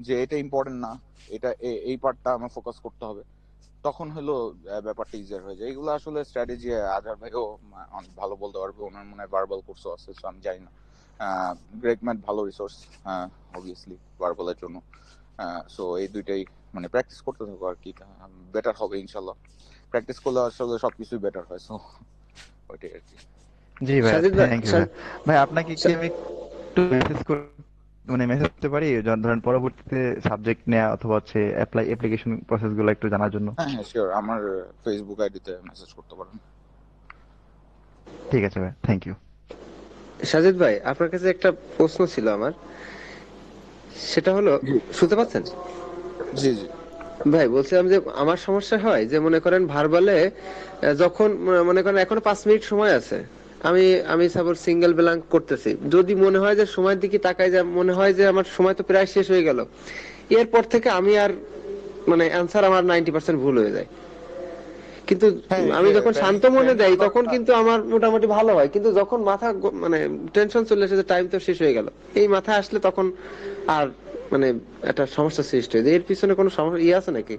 [SPEAKER 2] যে এটা ইম্পর্টেন্ট না, এটা এই পার্টটা আমার ফোকাস করতে হবে, তখন হলো ব্যাপারটা ইজিয়ার হয়ে যায়। এগুলো আসলে স্ট্র্যাটেজি আজহার ভাইও অনেক ভালো বলতে পারবে, ওনার মনে হয় ভার্বাল কোর্সও আছে, so আমি জানি না। গ্রেক ম্যাথ ভালো রিসোর্স অবভিয়াসলি ভার্বালের জন্য। সো এই দুইটাই মানে প্র্যাকটিস করতে থাকো আর কি, বেটার হবে ইনশাল্লাহ। প্র্যাকটিস করলে আসলে সবকিছুই বেটার হয়, সো ওইটাই আর কি।
[SPEAKER 7] জি ভাই,
[SPEAKER 8] সাজিদ ভাই,
[SPEAKER 7] থ্যাংক ইউ ভাই। ভাই আপনাকে কি আমি একটু মেসেজ করে মানে মেসেজ করতে পারি, ধরেন পরবর্তীতে সাবজেক্ট নেওয়া অথবা হচ্ছে অ্যাপ্লিকেশন প্রসেস গুলো একটু জানার জন্য?
[SPEAKER 2] হ্যাঁ হ্যাঁ শিওর, আমার ফেসবুক আইডিতে মেসেজ করতে পারেন।
[SPEAKER 7] ঠিক আছে ভাই, থ্যাংক ইউ।
[SPEAKER 8] সাজিদ ভাই, আপনার কাছে একটা প্রশ্ন ছিল আমার, সেটা হলো,
[SPEAKER 2] জি
[SPEAKER 8] শুনতে পাচ্ছেন?
[SPEAKER 2] জি জি।
[SPEAKER 8] ভাই বলছিলাম যে আমার সমস্যা হয় যে মনে করেন ভার্বালে যখন মনে করেন এখনো 5 মিনিট সময় আছে, আমি আমি সাপোজ সিঙ্গেল ব্ল্যাঙ্ক করতেছি, যদি মনে হয় যে সময়ের দিকে তাকাই, যে মনে হয় যে আমার সময় তো প্রায় শেষ হয়ে গেল, এরপর থেকে আমি আর মানে অ্যান্সার আমার 90% ভুল হয়ে যায়। কিন্তু
[SPEAKER 2] হ্যাঁ এই
[SPEAKER 8] আমি
[SPEAKER 2] যে
[SPEAKER 8] যখন শান্ত মনে
[SPEAKER 2] প্যানিক
[SPEAKER 8] দেই
[SPEAKER 2] করার
[SPEAKER 8] তখন কিন্তু আমার মোটামুটি ভালো হয়, কিন্তু যখন মাথা মানে টেনশন চলে আসে যে টাইম তো শেষ হয়ে গেল, এই মাথায় আসলে তখন আর মানে একটা সমস্যা সৃষ্টি হয়। এর পিছনে কোনো সমস্যা আছে নাকি?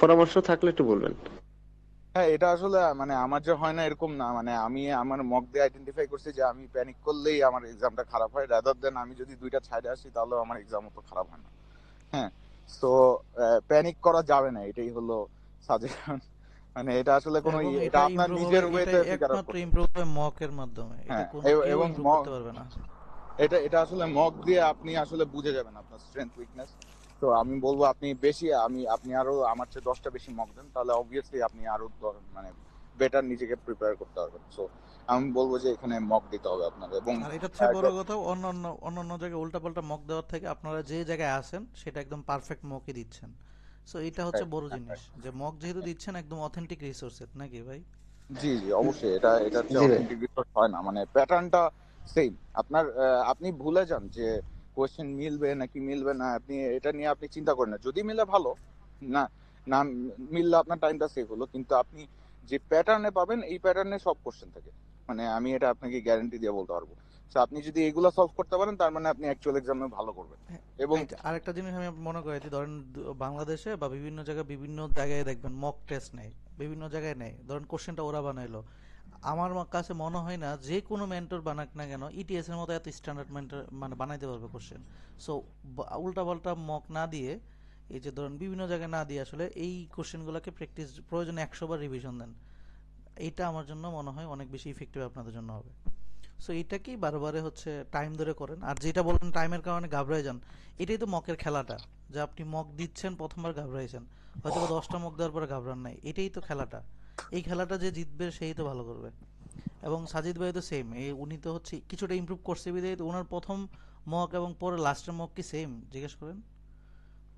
[SPEAKER 8] পরামর্শ থাকলে একটু বলবেন।
[SPEAKER 2] হ্যাঁ, এটা আসলে মানে আমার যে হয় না এরকম না, মানে আমি আমার মক দিয়ে আইডেন্টিফাই করছি যে আমি প্যানিক করলেই আমার এক্সামটা খারাপ হয়, রাদার দেন আমি যদি দুইটা ছাইডে আসি তাহলে আমার এক্সাম তো খারাপ হয় না। হ্যাঁ, সো প্যানিক করা যাবে না, এটাই হলো সাজেশন। মানে এটা আসলে কোনো
[SPEAKER 1] এবং
[SPEAKER 2] এটা
[SPEAKER 1] এটা
[SPEAKER 2] আপনার
[SPEAKER 1] ইমপ্রুভ
[SPEAKER 2] নিজের
[SPEAKER 1] হবে,
[SPEAKER 2] ওয়েতে
[SPEAKER 1] এটা
[SPEAKER 2] ফিগার আউট
[SPEAKER 1] একমাত্র
[SPEAKER 2] করতে।
[SPEAKER 1] ইমপ্রুভ হবে মকের মাধ্যমে, এটা
[SPEAKER 2] হ্যাঁ
[SPEAKER 1] কোনো কেউ
[SPEAKER 2] এবং
[SPEAKER 1] ইমপ্রুভ করতে পারবে না।
[SPEAKER 2] এটা এটা আসলে মক দিয়ে আপনি আসলে বুঝে যাবেন আপনার স্ট্রেংথ উইকনেস। তো আমি বলবো আপনি বেশি আপনি আরো আমার চেয়ে 10টা বেশি মক দেন, তাহলে অবভিয়াসলি আপনি আরো মানে বেটার নিজেকে প্রিপেয়ার করতে পারবেন। সো আমি বলবো যে এখানে মক দিতে হবে আপনার। এবং
[SPEAKER 1] আর এটার চেয়ে বড় কথা, অন্যান্য জায়গায় উল্টাপাল্টা মক দেওয়ার থেকে আপনারা যে জায়গায় আছেন সেটা একদম পারফেক্ট মকই দিচ্ছেন। সো এটা হচ্ছে বড় জিনিস, যে মক যেহেতু দিচ্ছেন একদম অথেন্টিক রিসোর্সের, নাকি ভাই?
[SPEAKER 2] জি জি অবশ্যই, এটা হচ্ছে
[SPEAKER 8] জি ভাই।
[SPEAKER 2] অথেন্টিক রিসোর্স হয় না, মানে প্যাটার্নটা সেম আপনার। আপনি ভুলে যান যে কোয়েশ্চেন মিলবে নাকি মিলবে না, আপনি এটা নিয়ে আপনি চিন্তা করেন না। যদি মিলে ভালো, না না মিললে আপনার টাইমটা সেভ হলো, কিন্তু আপনি যে প্যাটার্নে পাবেন এই প্যাটার্নে সব কোশ্চেন থাকে, মানে আমি এটা আপনাকে গ্যারান্টি দিয়ে বলতে পারবো। তো আপনি যদি এগুলো সলভ করতে পারেন তার মানে আপনি অ্যাকচুয়াল এক্সামে ভালো করবেন। এবং
[SPEAKER 1] আরেকটা জিনিস আমি মনে করি, ধরেন বাংলাদেশে বা বিভিন্ন জায়গায় দেখবেন মক টেস্ট নেই, বিভিন্ন জায়গায় নেই, ধরেন কোশ্চেনটা ওরা বানাইলো। আমার কাছে মনে হয় না যে কোনো মেন্টর বানাক না কেন ইটিএস এর মতো এত স্ট্যান্ডার্ড মেন্টর মানে বানাইতে পারবে কোশ্চেন। সো উল্টাপাল্টা মক না দিয়ে, এই যে ধরেন বিভিন্ন জায়গায় না দিয়ে, আসলে এই কোশ্চেনগুলোকে প্র্যাকটিস প্রয়োজনে 100 বার রিভিশন দেন। এইটা আমার জন্য মনে হয় অনেক বেশি ইফেক্টিভ আপনাদের জন্য হবে। সো এইটাকেই বারবারে হচ্ছে টাইম ধরে করেন। আর যেটা বলেন টাইমের কারণে ঘাবড়ে যান, এটাই তো মকের খেলাটা, যে আপনি মক দিচ্ছেন, প্রথমবার ঘাবড়াইছেন, হয়তো 10টা মক দেওয়ার পরে ঘাবড়ান নাই, এটাই তো খেলাটা। এই খেলাটা যে জিতবে সেই তো ভালো করবে। এবং সাজিদ ভাই তো সেম, উনি তো হচ্ছে কিছুটা ইমপ্রুভ করছে বিধায় তো ওনার প্রথম মক এবং পরে লাস্টের মক কি সেম? জিজ্ঞেস করেন,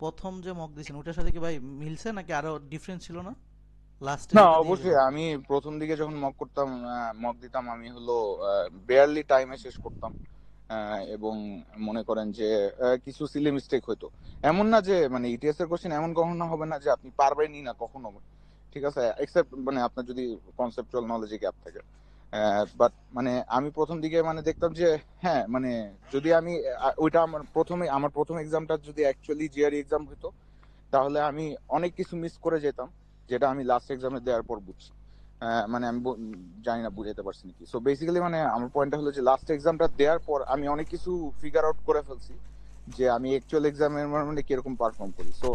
[SPEAKER 1] প্রথম যে মক দিয়েছেন ওটার সাথে কি ভাই মিলছে নাকি আরো ডিফারেন্স ছিল না লাস্টে
[SPEAKER 2] না
[SPEAKER 1] যেটা দিয়ে
[SPEAKER 2] অবশ্যই,
[SPEAKER 1] গেলেন?
[SPEAKER 2] আমি প্রথম দিকে যখন মক করতাম, মক দিতাম, আমি হলো বেয়ারলি টাইমে শেষ করতাম। এবং মনে করেন যে কিছু সিলি মিস্টেক হইতো, এমন না যে মানে ইটিএস এর কোশ্চেন এমন কখনো হবে না যে আপনি পারবেনই না কখনো, ঠিক আছে, এক্সেপ্ট মানে আপনার যদি কনসেপচুয়াল নলেজে গ্যাপ থাকে। বাট মানে আমি প্রথম দিকে মানে দেখতাম যে হ্যাঁ মানে যদি আমি ওইটা আমার প্রথম এক্সামটা যদি অ্যাকচুয়ালি জিআরই এক্সাম হতো তাহলে আমি অনেক কিছু মিস করে যেতাম, যেটা আমি লাস্ট এক্সামে দেওয়ার পর বুঝছি। মানে আমি জানি না বুঝাতে পারছি নাকি। সো বেসিক্যালি মানে আমার পয়েন্টটা হলো যে লাস্ট এক্সামটা দেওয়ার পর আমি অনেক কিছু ফিগার আউট করে ফেলছি যে আমি অ্যাকচুয়াল এক্সামের মানে কিরকম পারফর্ম করি। সো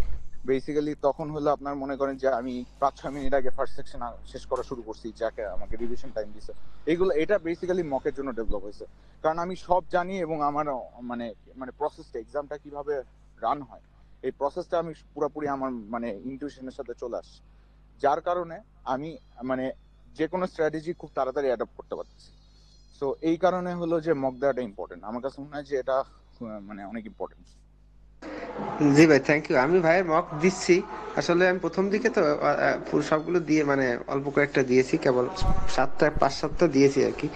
[SPEAKER 2] বেসিক্যালি তখন হলো আপনার মনে করেন যে আমি 5-6 মিনিট আগে ফার্স্ট সেকশন শেষ করা শুরু করছি, যাকে আমাকে রিভিশন টাইম দিছে। এটা বেসিক্যালি মকের জন্য ডেভেলপ হয়েছে, কারণ আমি সব জানি এবং আমার মানে মানে প্রসেসটা এক্সামটা কিভাবে রান হয় এই প্রসেসটা আমি পুরোপুরি আমার মানে ইনটিউশনের সাথে চলে আসছি, যার কারণে আমি মানে যে কোনো স্ট্র্যাটেজি খুব তাড়াতাড়ি অ্যাডপ্ট করতে পারতেছি। সো এই কারণে হলো যে মক দেওয়াটা ইম্পর্টেন্ট, আমার কাছে মনে হয় যে এটা মানে অনেক ইম্পর্টেন্ট।
[SPEAKER 8] জি ভাই, থ্যাংক ইউ। আমি ভাইয়ের মক দিচ্ছি, আসলে আমি প্রথম দিকে তো পুরো সবগুলো দিয়ে মানে অল্প কয়েকটা দিয়েছি, কেবল 5-7টা দিয়েছি আর কি।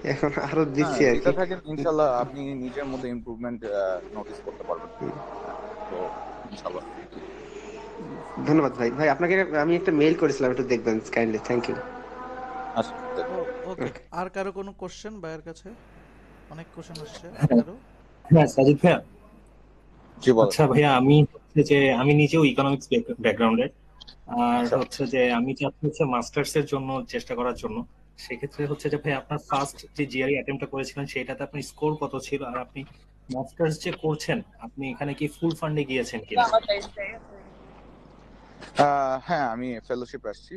[SPEAKER 8] এখন আরো
[SPEAKER 2] হ্যাঁ,
[SPEAKER 8] দিচ্ছি আর
[SPEAKER 2] দিতে
[SPEAKER 8] কি।
[SPEAKER 2] থাকেন, ইনশাল্লাহ আপনি নিজের মধ্যে ইমপ্রুভমেন্ট নোটিস করতে পারবেন।
[SPEAKER 8] হুম।
[SPEAKER 2] তো ইনশাল্লাহ।
[SPEAKER 8] ধন্যবাদ ভাই। ভাই আপনাকে আমি একটা মেইল করেছিলাম, একটু দেখবেন কাইন্ডলি। Thank you.
[SPEAKER 2] আচ্ছা,
[SPEAKER 1] ও ওকে,
[SPEAKER 8] ওকে।
[SPEAKER 1] আর কারো কোনো কোশ্চেন ভাইয়ের কাছে? অনেক কোশ্চেন আসছে, আর
[SPEAKER 9] হ্যাঁ
[SPEAKER 1] কারো?
[SPEAKER 9] হ্যাঁ, সাজিদ ভাইয়া।
[SPEAKER 2] জি বলেন।
[SPEAKER 9] আচ্ছা ভাইয়া, আমি হচ্ছে যে আমি নিজেও ইকোনমিক্স ব্যাকগ্রাউন্ডের, আর
[SPEAKER 2] আচ্ছা,
[SPEAKER 9] হচ্ছে যে আমি চাচ্ছি হচ্ছে মাস্টার্স এর জন্য চেষ্টা করার জন্য। সেক্ষেত্রে হচ্ছে যে ভাই, আপনার ফার্স্ট যে জিআরই অ্যাটেম্পটা করেছিলেন সেটাতে আপনার স্কোর কত ছিল, আর আপনি মাস্টার্স যে করছেন আপনি এখানে কি ফুল ফান্ডে গিয়েছেন কিনা?
[SPEAKER 2] হ্যাঁ আমি ফেলোশিপ আসছি।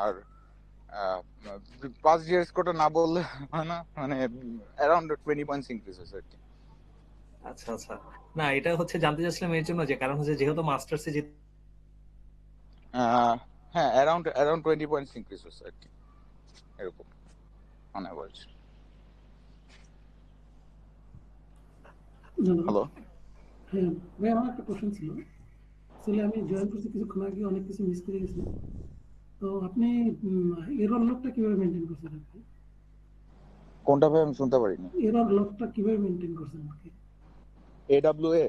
[SPEAKER 2] আর পাঁচ ইয়ার্স কোটা না বললে হয় না, মানে অ্যারাউন্ড 20 পয়েন্টস ইনক্রিজ হয়েছে আর কি।
[SPEAKER 9] আচ্ছা আচ্ছা, না এটা হচ্ছে জানতে চাচ্ছিলাম এর জন্য যে, কারণ হচ্ছে যেহেতু মাস্টার্সে যে
[SPEAKER 2] হ্যাঁ, অ্যারাউন্ড 20 পয়েন্টস ইনক্রিজ হয়েছে আর কি, এরকম অন অ্যাভারেজ।
[SPEAKER 4] ধন্যবাদ।
[SPEAKER 2] হ্যালো।
[SPEAKER 4] হ্যাঁ ভাই, আমার একটা কোশ্চেন ছিল। আসলে আমি জয়েন করছি কিছুক্ষণ আগে, অনেক কিছু মিস করে গেছি। তো আপনি এরর লকটা কিভাবে মেনটেন করছেন আপনি?
[SPEAKER 2] কোনটা ভাই আমি শুনতে পারিনি?
[SPEAKER 4] এরর লকটা কিভাবে মেনটেন করছেন আপনি?
[SPEAKER 2] AWA?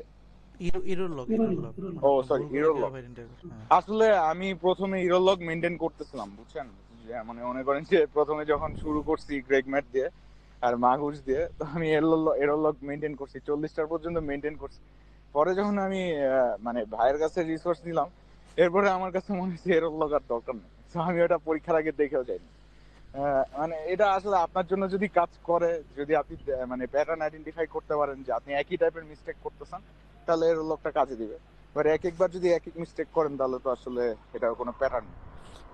[SPEAKER 1] Error log,
[SPEAKER 4] error
[SPEAKER 1] error
[SPEAKER 4] lock,
[SPEAKER 1] log,
[SPEAKER 4] error lock.
[SPEAKER 2] ও
[SPEAKER 1] ভুল
[SPEAKER 2] সরি,
[SPEAKER 1] করে
[SPEAKER 2] ইরোর
[SPEAKER 1] কেউ
[SPEAKER 2] লক।
[SPEAKER 1] আইডেন্টিফাই করে। হ্যাঁ।
[SPEAKER 2] আসলে আমি প্রথমে ইরোর লক মেনটেন করতেছিলাম, বুঝছেন, যে মানে মনে করেন যে প্রথমে যখন শুরু করছি গ্রেগ ম্যাট দিয়ে আর মাগুস দিয়ে, তো আমি এরর লক মেনটেন করছি 40টার পর্যন্ত মেনটেন করছি। পরে যখন আমি মানে ভাইয়ের কাছে রিসোর্স নিলাম, এরপরে আমার কাছে মনে হচ্ছে এরর লক আর দরকার নেই। তো আমি ওটা পরীক্ষার আগে দেখেও যাইনি। মানে এটা আসলে আপনার জন্য যদি কাজ করে, যদি আপনি মানে প্যাটার্ন আইডেন্টিফাই করতে পারেন যে আপনি একই টাইপের মিস্টেক করতেছেন, তাহলে এর লোকটা কাজে দিবে। এবার এক একবার যদি এক এক মিস্টেক করেন, তাহলে তো আসলে এটা কোনো প্যাটার্ন নেই।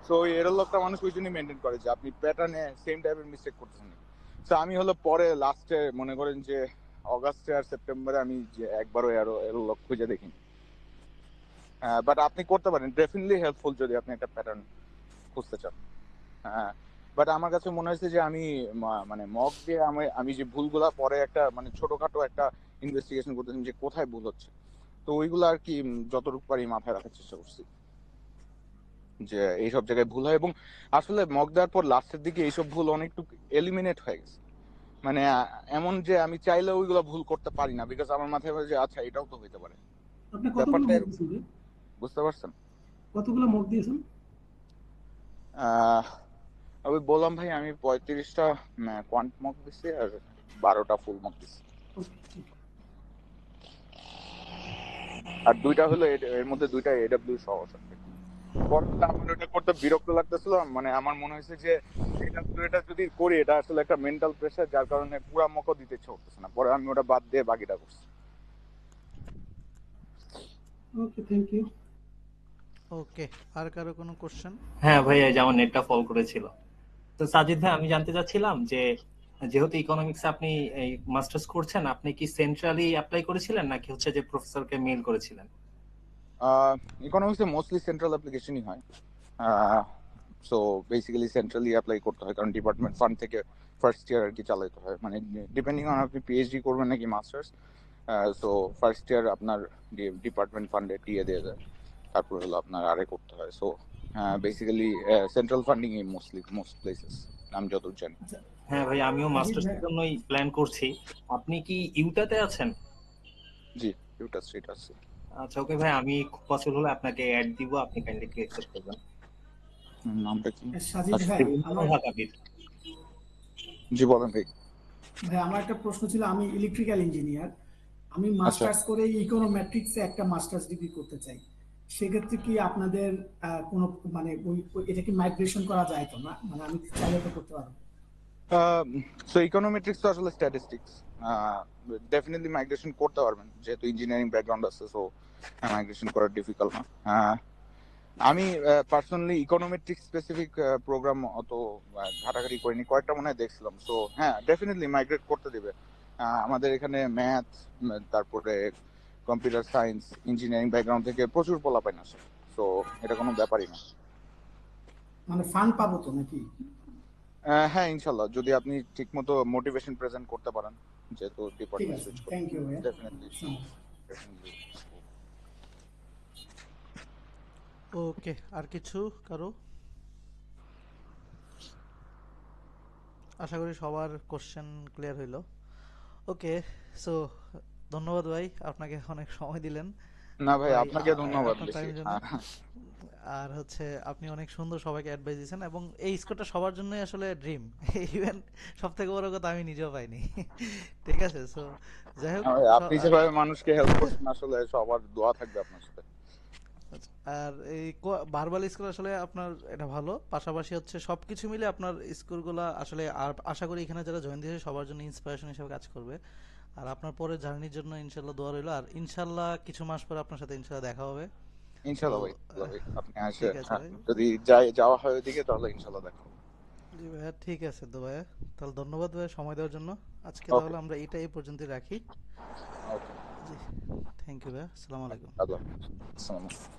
[SPEAKER 2] সো এর লোকটা মানুষ ওই জন্যই মেনটেন করে যে আপনি প্যাটার্নে সেম টাইপের মিস্টেক করতেছেন। তো আমি হলো পরে লাস্টে মনে করেন যে অগাস্টে আর সেপ্টেম্বরে আমি যে একবারও এর লোক খুঁজে দেখিনি। বাট আপনি করতে পারেন, ডেফিনেটলি হেল্পফুল যদি আপনি একটা প্যাটার্ন খুঁজতে চান। হ্যাঁ, বাট আমার কাছে মনে হয়েছে যে আমি মানে মক দিয়ে আমি যে ভুলগুলা পরে একটা মানে ছোটখাটো একটা ইনভেস্টিগেশন করতেছি যে কোথায় ভুল হচ্ছে, তো ওইগুলো আর কি যতটুকু পারি মাথায় রাখার চেষ্টা করছি যে এইসব জায়গায় ভুল হয়। এবং আসলে মক দেওয়ার পর লাস্টের দিকে এইসব ভুল অনেকটুকু এলিমিনেট হয়ে গেছে। মানে এমন যে আমি চাইলে ওইগুলো ভুল করতে পারি না, বিকজ আমার মাথায় হয় যে আচ্ছা এটাও তো হইতে পারে।
[SPEAKER 4] আপনি কতগুলো
[SPEAKER 2] ব্যাপারটা
[SPEAKER 4] মক দিয়েছেন?
[SPEAKER 2] বুঝতে পারছেন?
[SPEAKER 4] কতগুলো মক দিয়েছেন?
[SPEAKER 2] আমি বললাম ভাই, আমি 35টা কোয়ান্ট মক দিছি আর 12টা ফুল মক দিছি। আর দুইটা হলো এর মধ্যে দুইটা AW সহ সাবজেক্ট। পরে আমার ওটা করতে বিরক্ত লাগতেছিল, মানে আমার মনে হয়েছে যে এটা যদি করি এটা আসলে একটা মেন্টাল প্রেসার, যার কারণে পুরা মকও দিতে ইচ্ছে করতেছে না। পরে আমি ওটা বাদ দিয়ে বাকিটা করছি।
[SPEAKER 4] ওকে, থ্যাংক ইউ।
[SPEAKER 1] ওকে, আর কারো কোনো কোশ্চেন?
[SPEAKER 9] হ্যাঁ ভাইয়া, এই যে আমার নেটটা ফল করেছিল। তো সাজিদ ভাই, আমি জানতে চাচ্ছিলাম যে যেহেতু ইকোনমিক্স আপনি এই মাস্টার্স করছেন, আপনি কি সেন্ট্রালি অ্যাপ্লাই করেছিলেন নাকি হচ্ছে যে প্রফেসরকে মেইল করেছিলেন?
[SPEAKER 2] ইকোনমিক্সে মোস্টলি সেন্ট্রাল অ্যাপ্লিকেশনই হয়। সো বেসিক্যালি সেন্ট্রালি অ্যাপ্লাই করতে হয়, কারণ ডিপার্টমেন্ট ফান্ড থেকে ফার্স্ট ইয়ার আর কি চালাতে হয়, মানে ডিপেন্ডিং অন আপনি পিএইচডি করবেন নাকি মাস্টার্স। সো ফার্স্ট ইয়ার আপনার ডিপার্টমেন্ট ফান্ডে টিএ দিয়ে দেয়, তারপর হলো আপনার আরে করতে হয়। সো বেসিক্যালি সেন্ট্রাল ফান্ডিং এই মোস্ট প্লেসেস আমি যতদূর জানি।
[SPEAKER 9] হ্যাঁ ভাই, আমিও
[SPEAKER 4] সাজিদ
[SPEAKER 9] মাস্টার্স
[SPEAKER 4] ভাই,
[SPEAKER 9] এর জন্যই প্ল্যান করছি। আপনি কি ইউটাতে আছেন?
[SPEAKER 2] জি, ইউটা স্ট্রিট আছে।
[SPEAKER 9] আচ্ছা ওকে ভাই, আমি পসিবল হলে আপনাকে অ্যাড দিব, আপনি কাইন্ডলি একটু অ্যাকসেপ্ট করবেন।
[SPEAKER 2] নামটা কি?
[SPEAKER 4] সাজিদ
[SPEAKER 2] আচ্ছা,
[SPEAKER 4] ভাই,
[SPEAKER 2] ঠিক।
[SPEAKER 4] আমার
[SPEAKER 2] জি বলেন ভাই।
[SPEAKER 4] ভাই আমার একটা প্রশ্ন ছিল। আমি ইলেকট্রিক্যাল ইঞ্জিনিয়ার। আমি
[SPEAKER 2] আচ্ছা,
[SPEAKER 4] মাস্টার্স করে ইকোনোমেট্রিক্সে একটা মাস্টার্স ডিগ্রি করতে চাই। সেক্ষেত্রে কি আপনাদের কোনো মানে এটা কি মাইগ্রেশন করা যায় তো না? মানে আমি চাইলে তো করতে পারবো।
[SPEAKER 2] সো ইকোনোমেট্রিক্স তো আসলে স্ট্যাটিস্টিক্স। ডেফিনেটলি মাইগ্রেশন করতে পারবেন, যেহেতু ইঞ্জিনিয়ারিং ব্যাকগ্রাউন্ড আছে। সো মাইগ্রেশন করা ডিফিকাল্ট না। আমি পার্সোনালি ইকোনোমেট্রিক্স স্পেসিফিক প্রোগ্রাম অত ঘাটাঘাটি করিনি, কয়েকটা মনে হয় দেখছিলাম। সো হ্যাঁ, ডেফিনেটলি মাইগ্রেট করতে দিবে। আমাদের এখানে ম্যাথ, তারপরে কম্পিউটার সায়েন্স, ইঞ্জিনিয়ারিং ব্যাকগ্রাউন্ড থেকে প্রচুর পোলাপাইন আসে। সো এটা কোনো ব্যাপারই না।
[SPEAKER 4] মানে ফান্ড পাবো তো নাকি?
[SPEAKER 2] হ্যাঁ ইনশাল্লাহ, যদি আপনি ঠিকমতো মোটিভেশন প্রেজেন্ট করতে পারেন, যেহেতু
[SPEAKER 4] ঠিক
[SPEAKER 2] ডিপার্টমেন্ট
[SPEAKER 4] আছে,
[SPEAKER 2] সুইচ
[SPEAKER 4] থ্যাংক ইউ ভাইয়া।
[SPEAKER 2] ডেফিনেটলি।
[SPEAKER 1] ওকে, আর কিছু কারো? আশা করি সবার কোশ্চেন ক্লিয়ার হইলো। ওকে, সো ধন্যবাদ ভাই, আপনাকে অনেক সময় দিলেন
[SPEAKER 2] না ভাই,
[SPEAKER 1] ভাই
[SPEAKER 2] আপনাকে ধন্যবাদ
[SPEAKER 1] আপনার
[SPEAKER 2] বেশি।
[SPEAKER 1] টাইমের জন্য। আর হচ্ছে আপনি অনেক সুন্দর সবাইকে অ্যাডভাইস দিয়েছেন, এবং এই স্কোরটা সবার জন্যই আসলে ড্রিম। ইভেন সব থেকে বড় কথা আমি নিজেও পাইনি। ঠিক আছে, সো যাই হোক,
[SPEAKER 2] ভাই, আপনি যেভাবে মানুষকে হেল্প করছেন আসলে সবার দোয়া থাকবে আপনার সাথে।
[SPEAKER 1] আর এই ভার্বাল স্কোর আসলে আপনার এটা ভালো, পাশাপাশি হচ্ছে সবকিছু মিলে আপনার স্কোরগুলো আসলে, আর আশা করি এখানে যারা জয়েন দিয়েছে সবার জন্য ইন্সপিরেশন হিসেবে কাজ করবে। আর আপনার পরে জার্নির জন্য ইনশাল্লাহ দোয়া রইলো, আর ইনশাল্লাহ কিছু মাস পরে আপনার সাথে ইনশাল্লাহ দেখা হবে।
[SPEAKER 2] ইনশাআল্লাহ
[SPEAKER 1] তো
[SPEAKER 2] ভাই, ভাই আপনি আসে
[SPEAKER 1] ঠিক আছে ভাই।
[SPEAKER 2] যদি যাওয়া হয় ওইদিকে তাহলে ইনশাআল্লাহ দেখা হবে।
[SPEAKER 1] জি ভাইয়া, ঠিক আছে তো ভাইয়া, তাহলে ধন্যবাদ ভাইয়া সময় দেওয়ার জন্য। আজকে
[SPEAKER 2] Okay.
[SPEAKER 1] তাহলে আমরা এই পর্যন্তই রাখি।
[SPEAKER 2] ওকে,
[SPEAKER 1] জি, থ্যাংক ইউ ভাইয়া, আসসালামু আলাইকুম।
[SPEAKER 2] আল্লাহ হাফেজ। আসসালামু আলাইকুম।